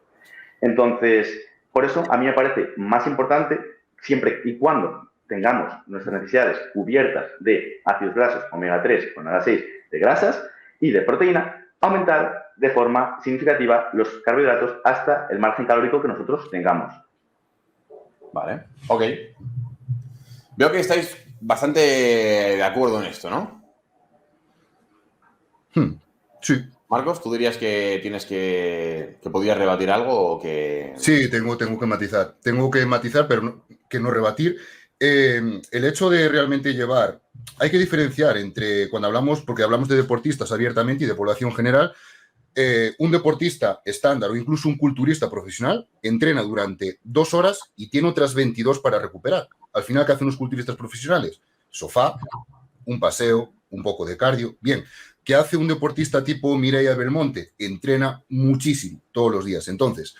Entonces, por eso a mí me parece más importante, siempre y cuando tengamos nuestras necesidades cubiertas de ácidos grasos omega 3 o omega 6 de grasas y de proteína, aumentar de forma significativa los carbohidratos hasta el margen calórico que nosotros tengamos. Vale, ok. Veo que estáis bastante de acuerdo en esto, ¿no? Sí. Marcos, ¿tú dirías que tienes que podrías rebatir algo o que...? Sí, tengo que matizar. Tengo que matizar, pero que no rebatir. El hecho de realmente llevar... Hay que diferenciar entre cuando hablamos, porque hablamos de deportistas abiertamente y de población general, un deportista estándar o incluso un culturista profesional entrena durante 2 horas y tiene otras 22 para recuperar. Al final, ¿qué hacen los culturistas profesionales? Sofá, un paseo, un poco de cardio. Bien, ¿qué hace un deportista tipo Mireia Belmonte? Entrena muchísimo todos los días. Entonces,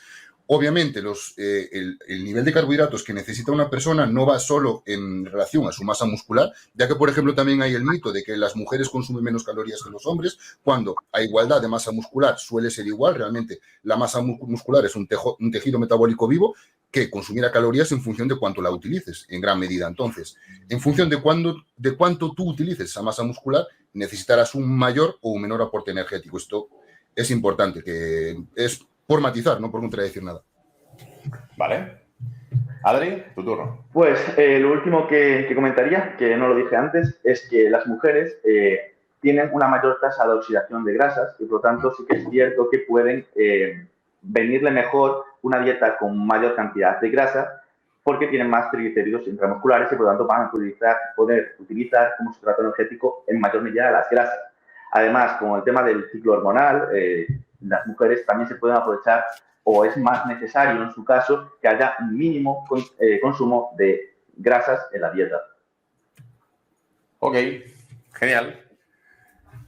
obviamente, el nivel de carbohidratos que necesita una persona no va solo en relación a su masa muscular, ya que, por ejemplo, también hay el mito de que las mujeres consumen menos calorías que los hombres, cuando a igualdad de masa muscular suele ser igual. Realmente, la masa muscular es un tejido metabólico vivo que consumirá calorías en función de cuánto la utilices, en gran medida. Entonces, en función de cuánto tú utilices esa masa muscular, necesitarás un mayor o un menor aporte energético. Esto es importante, que es por matizar, no por contradecir nada. Vale. Adri, tu turno. Pues lo último que comentaría, que no lo dije antes, es que las mujeres tienen una mayor tasa de oxidación de grasas y, por lo tanto, sí que es cierto que pueden venirle mejor una dieta con mayor cantidad de grasa porque tienen más triglicéridos intramusculares y, por lo tanto, van a poder utilizar como sustrato energético en mayor medida las grasas. Además, con el tema del ciclo hormonal, las mujeres también se pueden aprovechar, o es más necesario en su caso, que haya un mínimo consumo de grasas en la dieta. Ok, genial.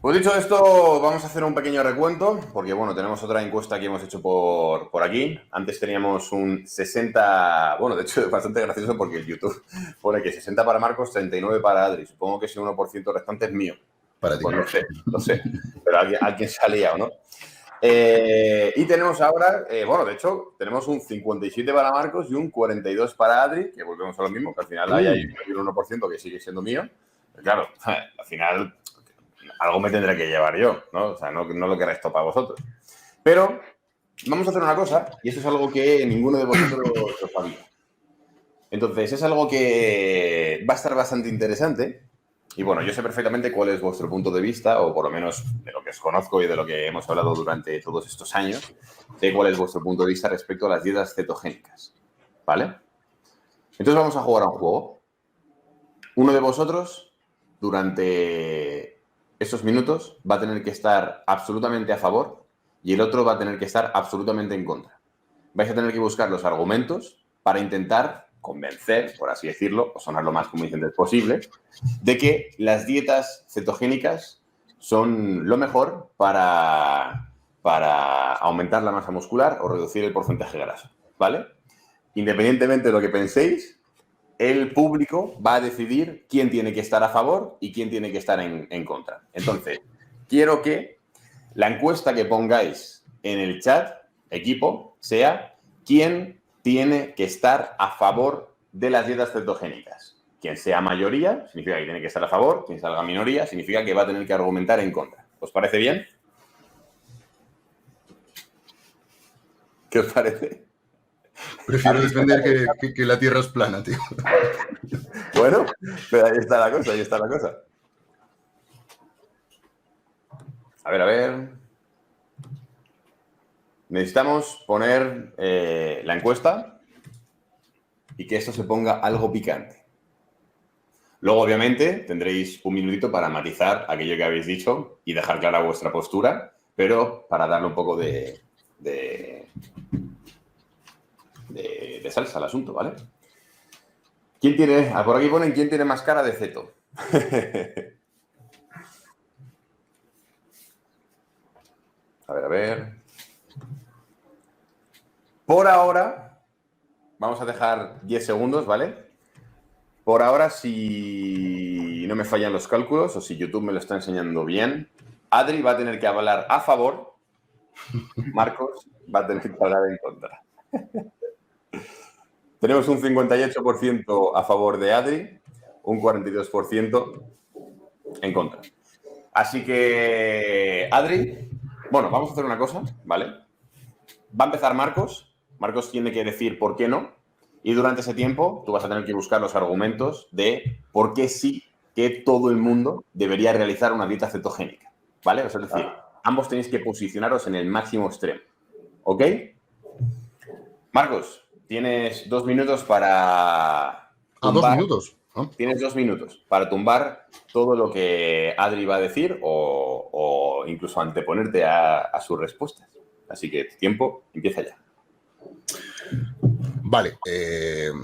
Pues dicho esto, vamos a hacer un pequeño recuento, porque bueno, tenemos otra encuesta que hemos hecho por aquí. Antes teníamos un 60, bueno, de hecho es bastante gracioso porque el YouTube pone que 60 para Marcos, 39 para Adri. Supongo que ese 1% restante es mío. Para ti. Pues no sé, pero alguien se ha liado, ¿no? Y tenemos ahora, bueno, de hecho, tenemos un 57 para Marcos y un 42 para Adri, que volvemos a lo mismo, que al final hay un 1% que sigue siendo mío. Pero claro, al final algo me tendré que llevar yo, ¿no? O sea, no lo queráis esto para vosotros. Pero vamos a hacer una cosa, y esto es algo que ninguno de vosotros lo sabía. Entonces, es algo que va a estar bastante interesante. Y bueno, yo sé perfectamente cuál es vuestro punto de vista, o por lo menos de lo que os conozco y de lo que hemos hablado durante todos estos años, sé cuál es vuestro punto de vista respecto a las dietas cetogénicas, ¿vale? Entonces vamos a jugar a un juego. Uno de vosotros, durante esos minutos, va a tener que estar absolutamente a favor y el otro va a tener que estar absolutamente en contra. Vais a tener que buscar los argumentos para intentar convencer, por así decirlo, o sonar lo más convincentes posible, de que las dietas cetogénicas son lo mejor para aumentar la masa muscular o reducir el porcentaje graso, ¿vale? Independientemente de lo que penséis, el público va a decidir quién tiene que estar a favor y quién tiene que estar en contra. Entonces, quiero que la encuesta que pongáis en el chat, equipo, sea quién tiene que estar a favor de las dietas cetogénicas. Quien sea mayoría significa que tiene que estar a favor, quien salga minoría significa que va a tener que argumentar en contra. ¿Os parece bien? ¿Qué os parece? Prefiero defender que la Tierra es plana, tío. Bueno, pero ahí está la cosa, ahí está la cosa. A ver. Necesitamos poner la encuesta y que esto se ponga algo picante. Luego, obviamente, tendréis un minutito para matizar aquello que habéis dicho y dejar clara vuestra postura, pero para darle un poco de salsa al asunto, ¿vale? ¿Quién tiene? Por aquí ponen quién tiene más cara de ceto. A ver. Por ahora, vamos a dejar 10 segundos, ¿vale? Por ahora, si no me fallan los cálculos o si YouTube me lo está enseñando bien, Adri va a tener que hablar a favor, Marcos va a tener que hablar en contra. Tenemos un 58% a favor de Adri, un 42% en contra. Así que, Adri, bueno, vamos a hacer una cosa, ¿vale? Va a empezar Marcos. Marcos tiene que decir por qué no. Y durante ese tiempo tú vas a tener que buscar los argumentos de por qué sí que todo el mundo debería realizar una dieta cetogénica, ¿vale? O sea, es decir, ambos tenéis que posicionaros en el máximo extremo, ¿ok? Marcos, tienes 2 minutos para tumbar. 2 minutos. ¿Ah? Tienes 2 minutos para tumbar todo lo que Adri va a decir o incluso anteponerte a sus respuestas. Así que tu tiempo empieza ya. Vale,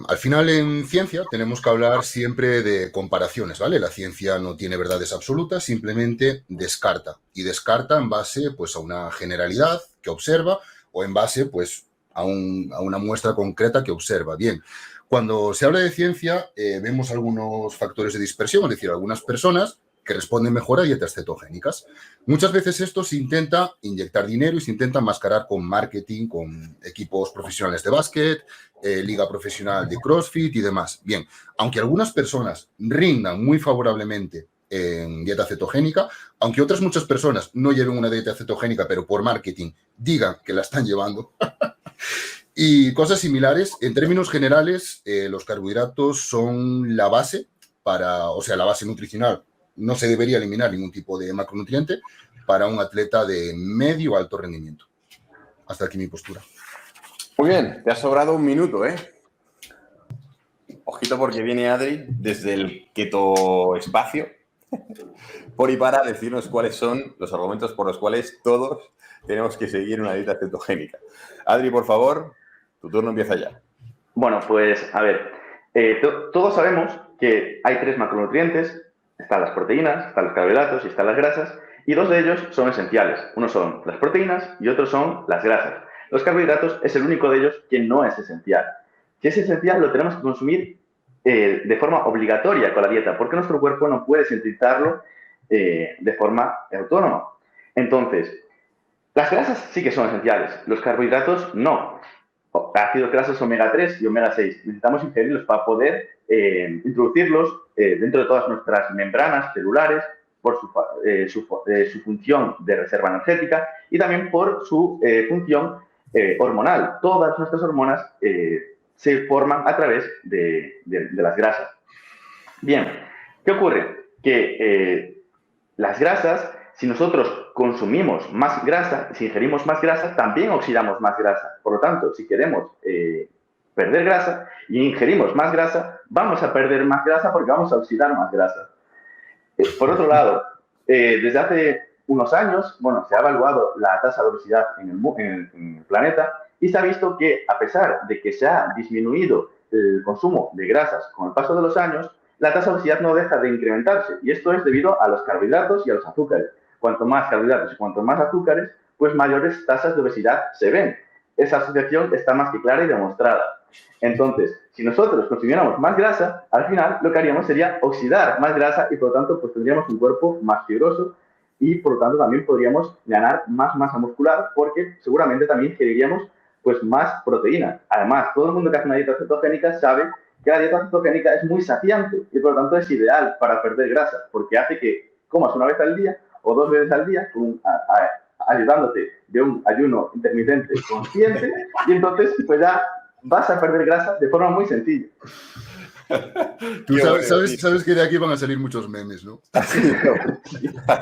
al final en ciencia tenemos que hablar siempre de comparaciones, ¿vale? La ciencia no tiene verdades absolutas, simplemente descarta. Y descarta en base, pues, a una generalidad que observa o en base, pues, a una muestra concreta que observa. Bien, cuando se habla de ciencia vemos algunos factores de dispersión, es decir, algunas personas que responden mejor a dietas cetogénicas. Muchas veces esto se intenta inyectar dinero y se intenta mascarar con marketing, con equipos profesionales de básquet, liga profesional de CrossFit y demás. Bien, aunque algunas personas rindan muy favorablemente en dieta cetogénica, aunque otras muchas personas no lleven una dieta cetogénica, pero por marketing digan que la están llevando, y cosas similares, en términos generales, los carbohidratos son la base la base nutricional no se debería eliminar ningún tipo de macronutriente para un atleta de medio a alto rendimiento. Hasta aquí mi postura. Muy bien, te ha sobrado un minuto, ¿eh? Ojito porque viene Adri desde el keto espacio por y para decirnos cuáles son los argumentos por los cuales todos tenemos que seguir una dieta cetogénica. Adri, por favor, tu turno empieza ya. Bueno, pues a ver, todos sabemos que hay 3 macronutrientes, están las proteínas, están los carbohidratos y están las grasas, y 2 de ellos son esenciales. Uno son las proteínas y otros son las grasas. Los carbohidratos es el único de ellos que no es esencial. Si es esencial, lo tenemos que consumir de forma obligatoria con la dieta, porque nuestro cuerpo no puede sintetizarlo de forma autónoma. Entonces, las grasas sí que son esenciales, los carbohidratos no. Ácidos grasos omega 3 y omega 6. Necesitamos ingerirlos para poder introducirlos dentro de todas nuestras membranas celulares por su función de reserva energética y también por su función hormonal. Todas nuestras hormonas se forman a través de las grasas. Bien, ¿qué ocurre? Que las grasas, si nosotros consumimos más grasa, si ingerimos más grasa, también oxidamos más grasa. Por lo tanto, si queremos perder grasa y ingerimos más grasa, vamos a perder más grasa porque vamos a oxidar más grasa. Por otro lado, desde hace unos años, bueno, se ha evaluado la tasa de obesidad en el planeta y se ha visto que, a pesar de que se ha disminuido el consumo de grasas con el paso de los años, la tasa de obesidad no deja de incrementarse. Y esto es debido a los carbohidratos y a los azúcares. Cuanto más carbohidratos y cuanto más azúcares, pues mayores tasas de obesidad se ven. Esa asociación está más que clara y demostrada. Entonces, si nosotros consumiéramos más grasa, al final lo que haríamos sería oxidar más grasa y, por lo tanto, pues tendríamos un cuerpo más fibroso y, por lo tanto, también podríamos ganar más masa muscular porque seguramente también ingeriríamos pues más proteína. Además, todo el mundo que hace una dieta cetogénica sabe que la dieta cetogénica es muy saciante y, por lo tanto, es ideal para perder grasa porque hace que comas una vez al día o 2 veces al día ayudándote de un ayuno intermitente consciente y entonces pues ya vas a perder grasa de forma muy sencilla. Tú sabes que de aquí van a salir muchos memes, ¿no? Ha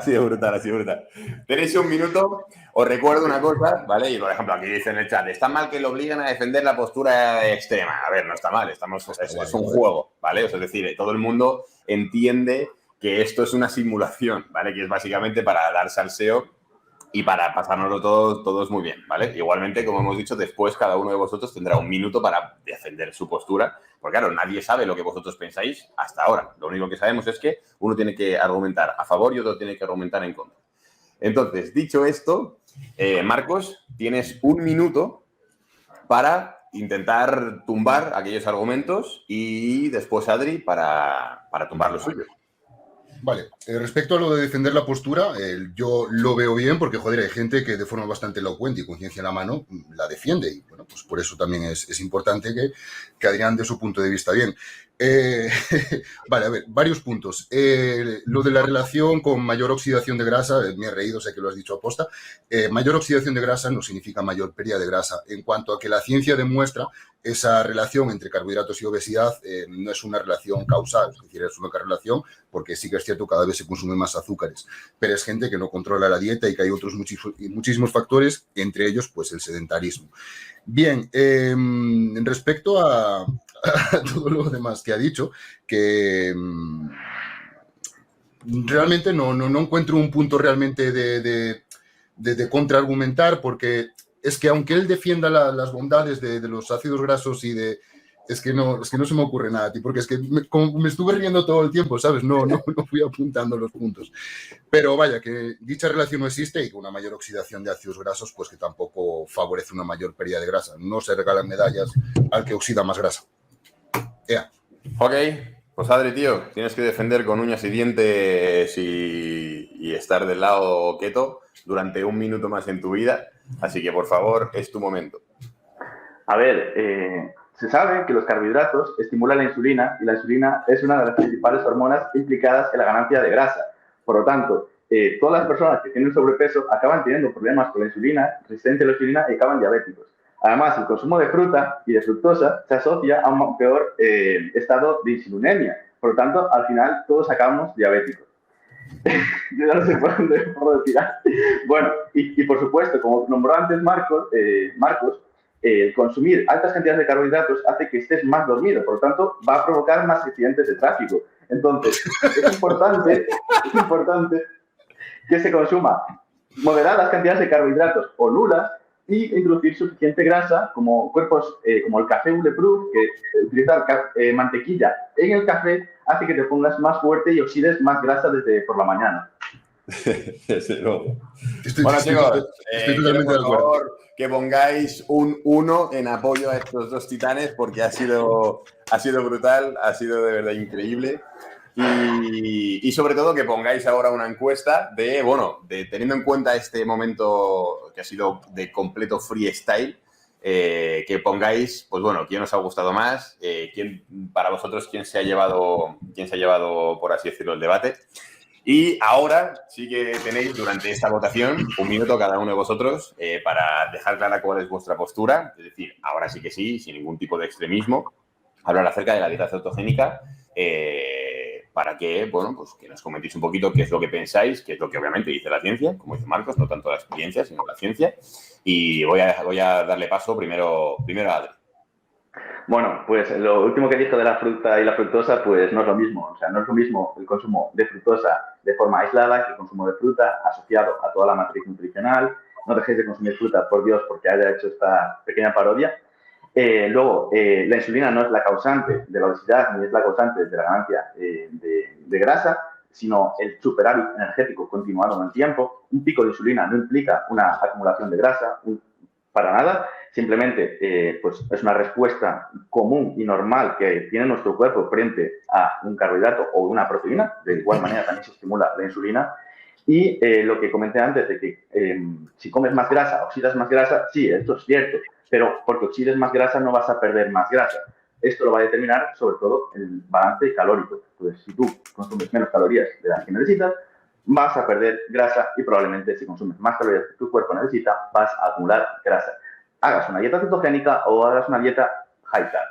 sido brutal, ha sido brutal. Tenéis un minuto, os recuerdo una cosa, ¿vale? Y por ejemplo, aquí dice en el chat, está mal que lo obliguen a defender la postura extrema. A ver, no está mal, es un juego, ¿vale? Es decir, todo el mundo entiende que esto es una simulación, ¿vale? Que es básicamente para dar salseo y para pasárnoslo todos muy bien, ¿vale? Igualmente, como hemos dicho, después cada uno de vosotros tendrá un minuto para defender su postura, porque claro, nadie sabe lo que vosotros pensáis hasta ahora. Lo único que sabemos es que uno tiene que argumentar a favor y otro tiene que argumentar en contra. Entonces, dicho esto, Marcos, tienes un minuto para intentar tumbar aquellos argumentos y después Adri para tumbar los suyos. Vale, respecto a lo de defender la postura, yo lo veo bien porque, joder, hay gente que de forma bastante elocuente y con ciencia en la mano la defiende y, bueno, pues por eso también es importante que Adrián dé su punto de vista bien. Vale, a ver, varios puntos. Lo de la relación con mayor oxidación de grasa, me he reído, sé que lo has dicho aposta. Mayor oxidación de grasa no significa mayor pérdida de grasa. En cuanto a que la ciencia demuestra esa relación entre carbohidratos y obesidad, no es una relación causal, es decir, es una relación porque sí que es cierto, cada vez se consumen más azúcares, pero es gente que no controla la dieta y que hay otros muchísimos factores, entre ellos, pues, el sedentarismo. Bien, respecto a todo lo demás que ha dicho, que realmente no encuentro un punto realmente de contraargumentar, porque es que aunque él defienda las bondades de los ácidos grasos y de... Es que no se me ocurre nada, tío, porque es que me estuve riendo todo el tiempo, ¿sabes? No fui apuntando los puntos. Pero vaya, que dicha relación no existe y que una mayor oxidación de ácidos grasos, pues que tampoco favorece una mayor pérdida de grasa. No se regalan medallas al que oxida más grasa. Ok, pues Adri, tío, tienes que defender con uñas y dientes y estar del lado keto durante un minuto más en tu vida. Así que, por favor, es tu momento. A ver, se sabe que los carbohidratos estimulan la insulina y la insulina es una de las principales hormonas implicadas en la ganancia de grasa. Por lo tanto, todas las personas que tienen sobrepeso acaban teniendo problemas con la insulina, resistencia a la insulina y acaban diabéticos. Además, el consumo de fruta y de fructosa se asocia a un peor estado de insulinemia. Por lo tanto, al final todos acabamos diabéticos. Yo ya no sé por dónde puedo tirar. Bueno, y por supuesto, como nombró antes Marcos, consumir altas cantidades de carbohidratos hace que estés más dormido, por lo tanto, va a provocar más accidentes de tráfico. Entonces, es importante que se consuma moderadas cantidades de carbohidratos o nulas y introducir suficiente grasa, como cuerpos como el café bulletproof, que utilizar mantequilla en el café hace que te pongas más fuerte y oxides más grasa desde por la mañana. Desde luego. Bueno, chicos, estoy quiero totalmente por de acuerdo. favor que pongáis un 1 en apoyo a estos dos titanes porque ha sido brutal, ha sido de verdad increíble. Y sobre todo que pongáis ahora una encuesta de teniendo en cuenta este momento que ha sido de completo freestyle, que pongáis, pues bueno, quién os ha gustado más, para vosotros quién se ha llevado, por así decirlo, el debate. Y ahora sí que tenéis durante esta votación 1 minuto cada uno de vosotros para dejar clara cuál es vuestra postura. Es decir, ahora sí que sí, sin ningún tipo de extremismo, hablar acerca de la dieta cetogénica para que, pues que nos comentéis un poquito qué es lo que pensáis, qué es lo que obviamente dice la ciencia, como dice Marcos, no tanto la experiencia, sino la ciencia. Y voy a darle paso primero a Adri. Bueno, pues lo último que dijo de la fruta y la fructosa, pues no es lo mismo. O sea, no es lo mismo el consumo de fructosa de forma aislada que el consumo de fruta asociado a toda la matriz nutricional. No dejéis de consumir fruta, por Dios, porque haya hecho esta pequeña parodia. Luego, la insulina no es la causante de la obesidad ni es la causante de la ganancia de grasa, sino el superávit energético continuado en el tiempo. Un pico de insulina no implica una acumulación de grasa, para nada. Simplemente pues es una respuesta común y normal que tiene nuestro cuerpo frente a un carbohidrato o una proteína. De igual manera también se estimula la insulina. Y lo que comenté antes de que si comes más grasa, oxidas más grasa, sí, esto es cierto, pero porque oxides más grasa no vas a perder más grasa. Esto lo va a determinar sobre todo el balance calórico. Entonces, si tú consumes menos calorías de las que necesitas, vas a perder grasa y probablemente si consumes más calorías que tu cuerpo necesita, vas a acumular grasa. Hagas una dieta cetogénica o hagas una dieta high carb.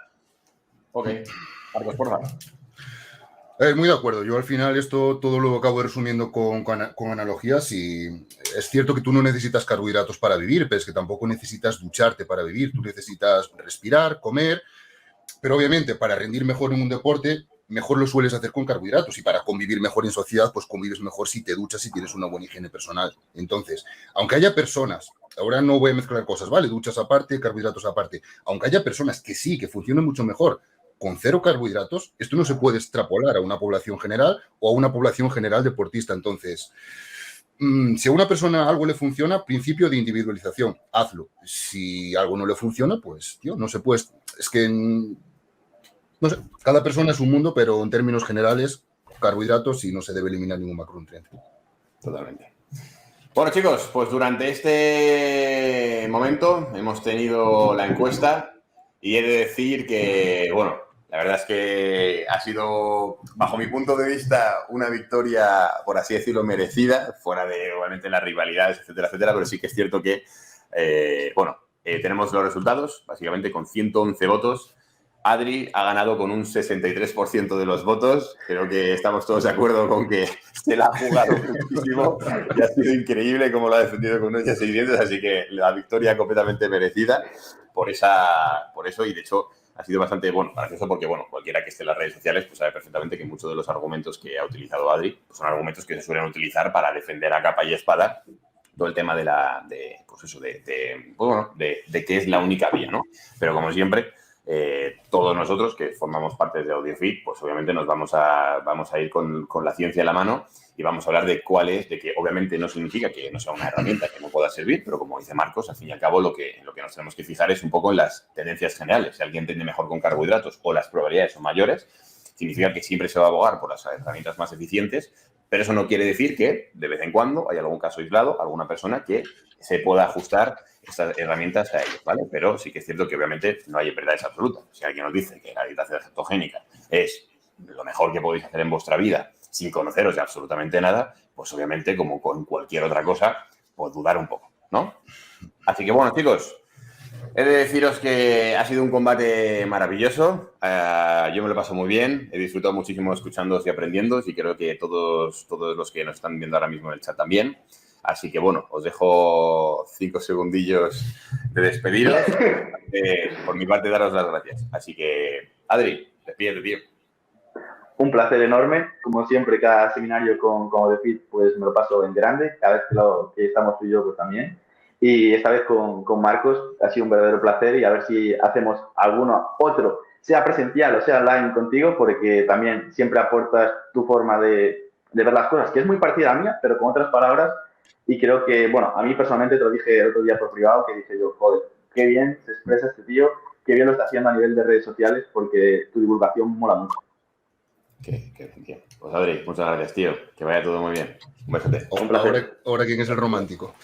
Ok. Marcos, por favor. Muy de acuerdo. Yo al final esto todo lo acabo resumiendo con analogías y es cierto que tú no necesitas carbohidratos para vivir, pero es que tampoco necesitas ducharte para vivir. Tú necesitas respirar, comer, pero obviamente para rendir mejor en un deporte, mejor lo sueles hacer con carbohidratos y para convivir mejor en sociedad, pues convives mejor si te duchas y tienes una buena higiene personal. Entonces, aunque haya personas, ahora no voy a mezclar cosas, ¿vale? Duchas aparte, carbohidratos aparte, aunque haya personas que sí, que funcionen mucho mejor con 0 carbohidratos, esto no se puede extrapolar a una población general o a una población general deportista. Entonces, si a una persona algo le funciona, principio de individualización, hazlo. Si algo no le funciona, pues, tío, no se puede. Es que, no sé, cada persona es un mundo, pero en términos generales, carbohidratos y no se debe eliminar ningún macronutriente. Totalmente. Bueno, chicos, pues durante este momento hemos tenido la encuesta y he de decir que, la verdad es que ha sido, bajo mi punto de vista, una victoria, por así decirlo, merecida, fuera de, obviamente, las rivalidades, etcétera, etcétera, pero sí que es cierto que, tenemos los resultados, básicamente con 111 votos. Adri ha ganado con un 63% de los votos. Creo que estamos todos de acuerdo con que se la ha jugado muchísimo y ha sido increíble cómo lo ha defendido con uñas y dientes, así que la victoria completamente merecida por eso, y de hecho ha sido bastante gracioso porque cualquiera que esté en las redes sociales pues sabe perfectamente que muchos de los argumentos que ha utilizado Adri pues son argumentos que se suelen utilizar para defender a capa y espada todo el tema de qué es la única vía, ¿no? Pero como siempre, todos nosotros que formamos parte de AudioFit, pues obviamente nos vamos a ir con la ciencia en la mano y vamos a hablar de cuál es, de que obviamente no significa que no sea una herramienta que no pueda servir, pero como dice Marcos, al fin y al cabo lo que nos tenemos que fijar es un poco en las tendencias generales. Si alguien entiende mejor con carbohidratos o las probabilidades son mayores, significa que siempre se va a abogar por las herramientas más eficientes, pero eso no quiere decir que de vez en cuando hay algún caso aislado, alguna persona que se pueda ajustar estas herramientas a ellos, ¿vale? Pero sí que es cierto que obviamente no hay verdades absolutas. Si alguien nos dice que la dieta cetogénica es lo mejor que podéis hacer en vuestra vida sin conoceros de absolutamente nada, pues obviamente como con cualquier otra cosa, pues dudar un poco, ¿no? Así que bueno, chicos, He de deciros que ha sido un combate maravilloso. Yo me lo paso muy bien. He disfrutado muchísimo escuchándoos y aprendiéndoos y creo que todos los que nos están viendo ahora mismo en el chat también. Así que, bueno, os dejo 5 segundillos de despediros. Por mi parte, daros las gracias. Así que, Adri, despídete, tío. Un placer enorme. Como siempre, cada seminario con AudioFit, pues me lo paso en grande. Cada vez que estamos tú y yo, pues también. Y esta vez con Marcos ha sido un verdadero placer y a ver si hacemos alguno otro, sea presencial o sea online contigo, porque también siempre aportas tu forma de ver las cosas, que es muy parecida a la mía, pero con otras palabras. Y creo que, bueno, a mí personalmente te lo dije el otro día por privado, que dije yo, joder, qué bien se expresa este tío, qué bien lo está haciendo a nivel de redes sociales, porque tu divulgación mola mucho. Qué bien, tío. Pues Adri, muchas gracias, tío. Que vaya todo muy bien. Un besote. Un placer. Ahora, ¿quién es el romántico?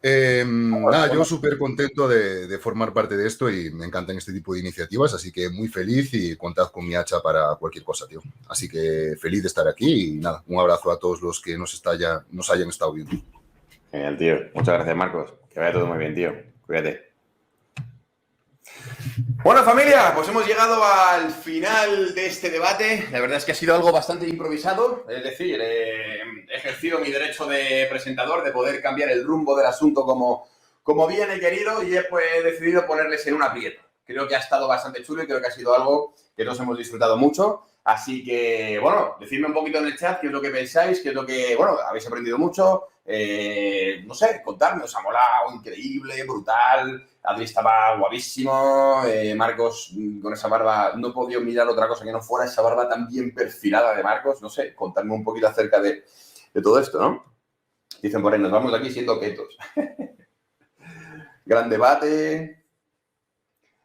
Nada, yo súper contento de formar parte de esto y me encantan este tipo de iniciativas, así que muy feliz y contad con mi hacha para cualquier cosa, tío. Así que feliz de estar aquí y nada, un abrazo a todos los que nos hayan estado viendo. Genial, tío. Muchas gracias, Marcos. Que vaya todo muy bien, tío. Cuídate. Bueno, familia, pues hemos llegado al final de este debate. La verdad es que ha sido algo bastante improvisado. Es decir, he ejercido mi derecho de presentador de poder cambiar el rumbo del asunto como bien he querido y he decidido ponerles en un aprieto. Creo que ha estado bastante chulo y creo que ha sido algo que todos hemos disfrutado mucho. Así que, bueno, decidme un poquito en el chat qué es lo que pensáis, qué es lo que, bueno, habéis aprendido mucho. No sé, contadme, os ha molado, increíble, brutal. Adri estaba guapísimo. Marcos, con esa barba, no he podido mirar otra cosa que no fuera esa barba tan bien perfilada de Marcos. No sé, contadme un poquito acerca de todo esto, ¿no? Dicen por ahí, nos vamos de aquí siendo ketos. Gran debate.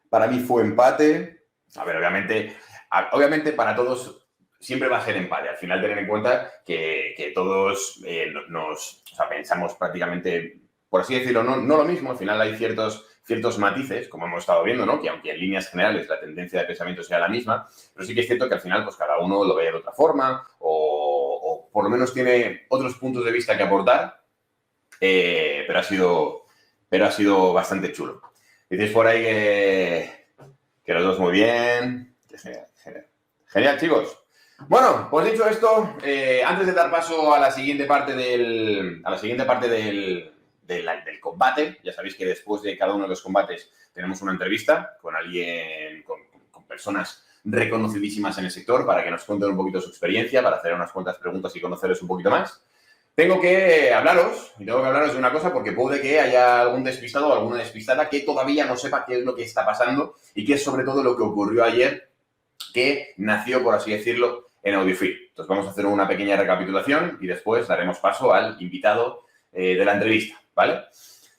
Para mí fue empate. A ver, obviamente para todos siempre va a ser empate. Al final tener en cuenta que todos pensamos prácticamente, por así decirlo, no lo mismo. Al final hay ciertos matices, como hemos estado viendo, ¿no? Que aunque en líneas generales la tendencia de pensamiento sea la misma, pero sí que es cierto que al final pues cada uno lo ve de otra forma o por lo menos tiene otros puntos de vista que aportar, pero ha sido bastante chulo. Dices por ahí que los dos muy bien. Genial, chicos. Bueno, pues dicho esto, antes de dar paso a la siguiente parte del combate, ya sabéis que después de cada uno de los combates tenemos una entrevista con alguien, con personas reconocidísimas en el sector para que nos cuenten un poquito su experiencia, para hacer unas cuantas preguntas y conocerles un poquito más. Tengo que hablaros de una cosa porque puede que haya algún despistado o alguna despistada que todavía no sepa qué es lo que está pasando y qué es sobre todo lo que ocurrió ayer, que nació, por así decirlo, en AudioFit. Entonces vamos a hacer una pequeña recapitulación y después daremos paso al invitado de la entrevista, ¿vale?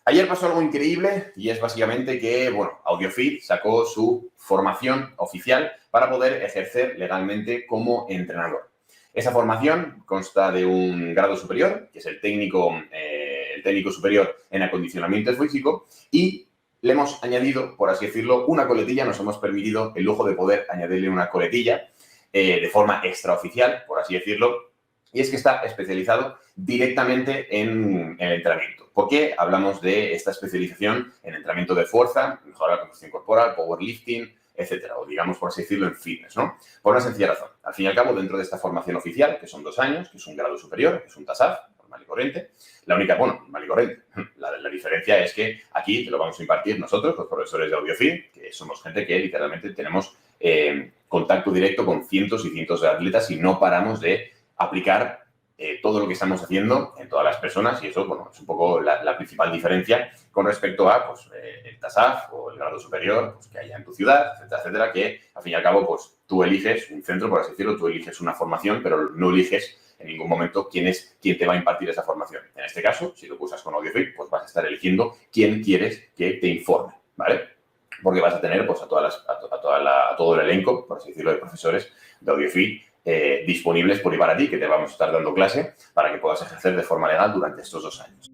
Ayer pasó algo increíble y es básicamente que, bueno, AudioFit sacó su formación oficial para poder ejercer legalmente como entrenador. Esa formación consta de un grado superior, que es el técnico superior en acondicionamiento físico, y le hemos añadido, por así decirlo, una coletilla. Nos hemos permitido el lujo de poder añadirle una coletilla de forma extraoficial, por así decirlo, y es que está especializado directamente en el entrenamiento. ¿Por qué hablamos de esta especialización en entrenamiento de fuerza, mejora la composición corporal, powerlifting, etcétera, o digamos, por así decirlo, en fitness, ¿no? Por una sencilla razón. Al fin y al cabo, dentro de esta formación oficial, que son 2 años, que es un grado superior, que es un TASAF, normal y corriente, normal y corriente. La diferencia es que aquí te lo vamos a impartir nosotros, los profesores de AudioFit, que somos gente que literalmente tenemos contacto directo con cientos y cientos de atletas y no paramos de aplicar todo lo que estamos haciendo en todas las personas, y eso, bueno, es un poco la principal diferencia con respecto a pues, el TASAF o el grado superior pues, que haya en tu ciudad, etcétera, etcétera, que al fin y al cabo pues, tú eliges un centro, por así decirlo, tú eliges una formación, pero no eliges en ningún momento quién te va a impartir esa formación. En este caso, si lo usas con AudioFit, pues vas a estar eligiendo quién quieres que te informe, ¿vale? Porque vas a tener pues, a todo el elenco, por así decirlo, de profesores de AudioFit disponibles por y para ti, que te vamos a estar dando clase para que puedas ejercer de forma legal durante estos 2 años.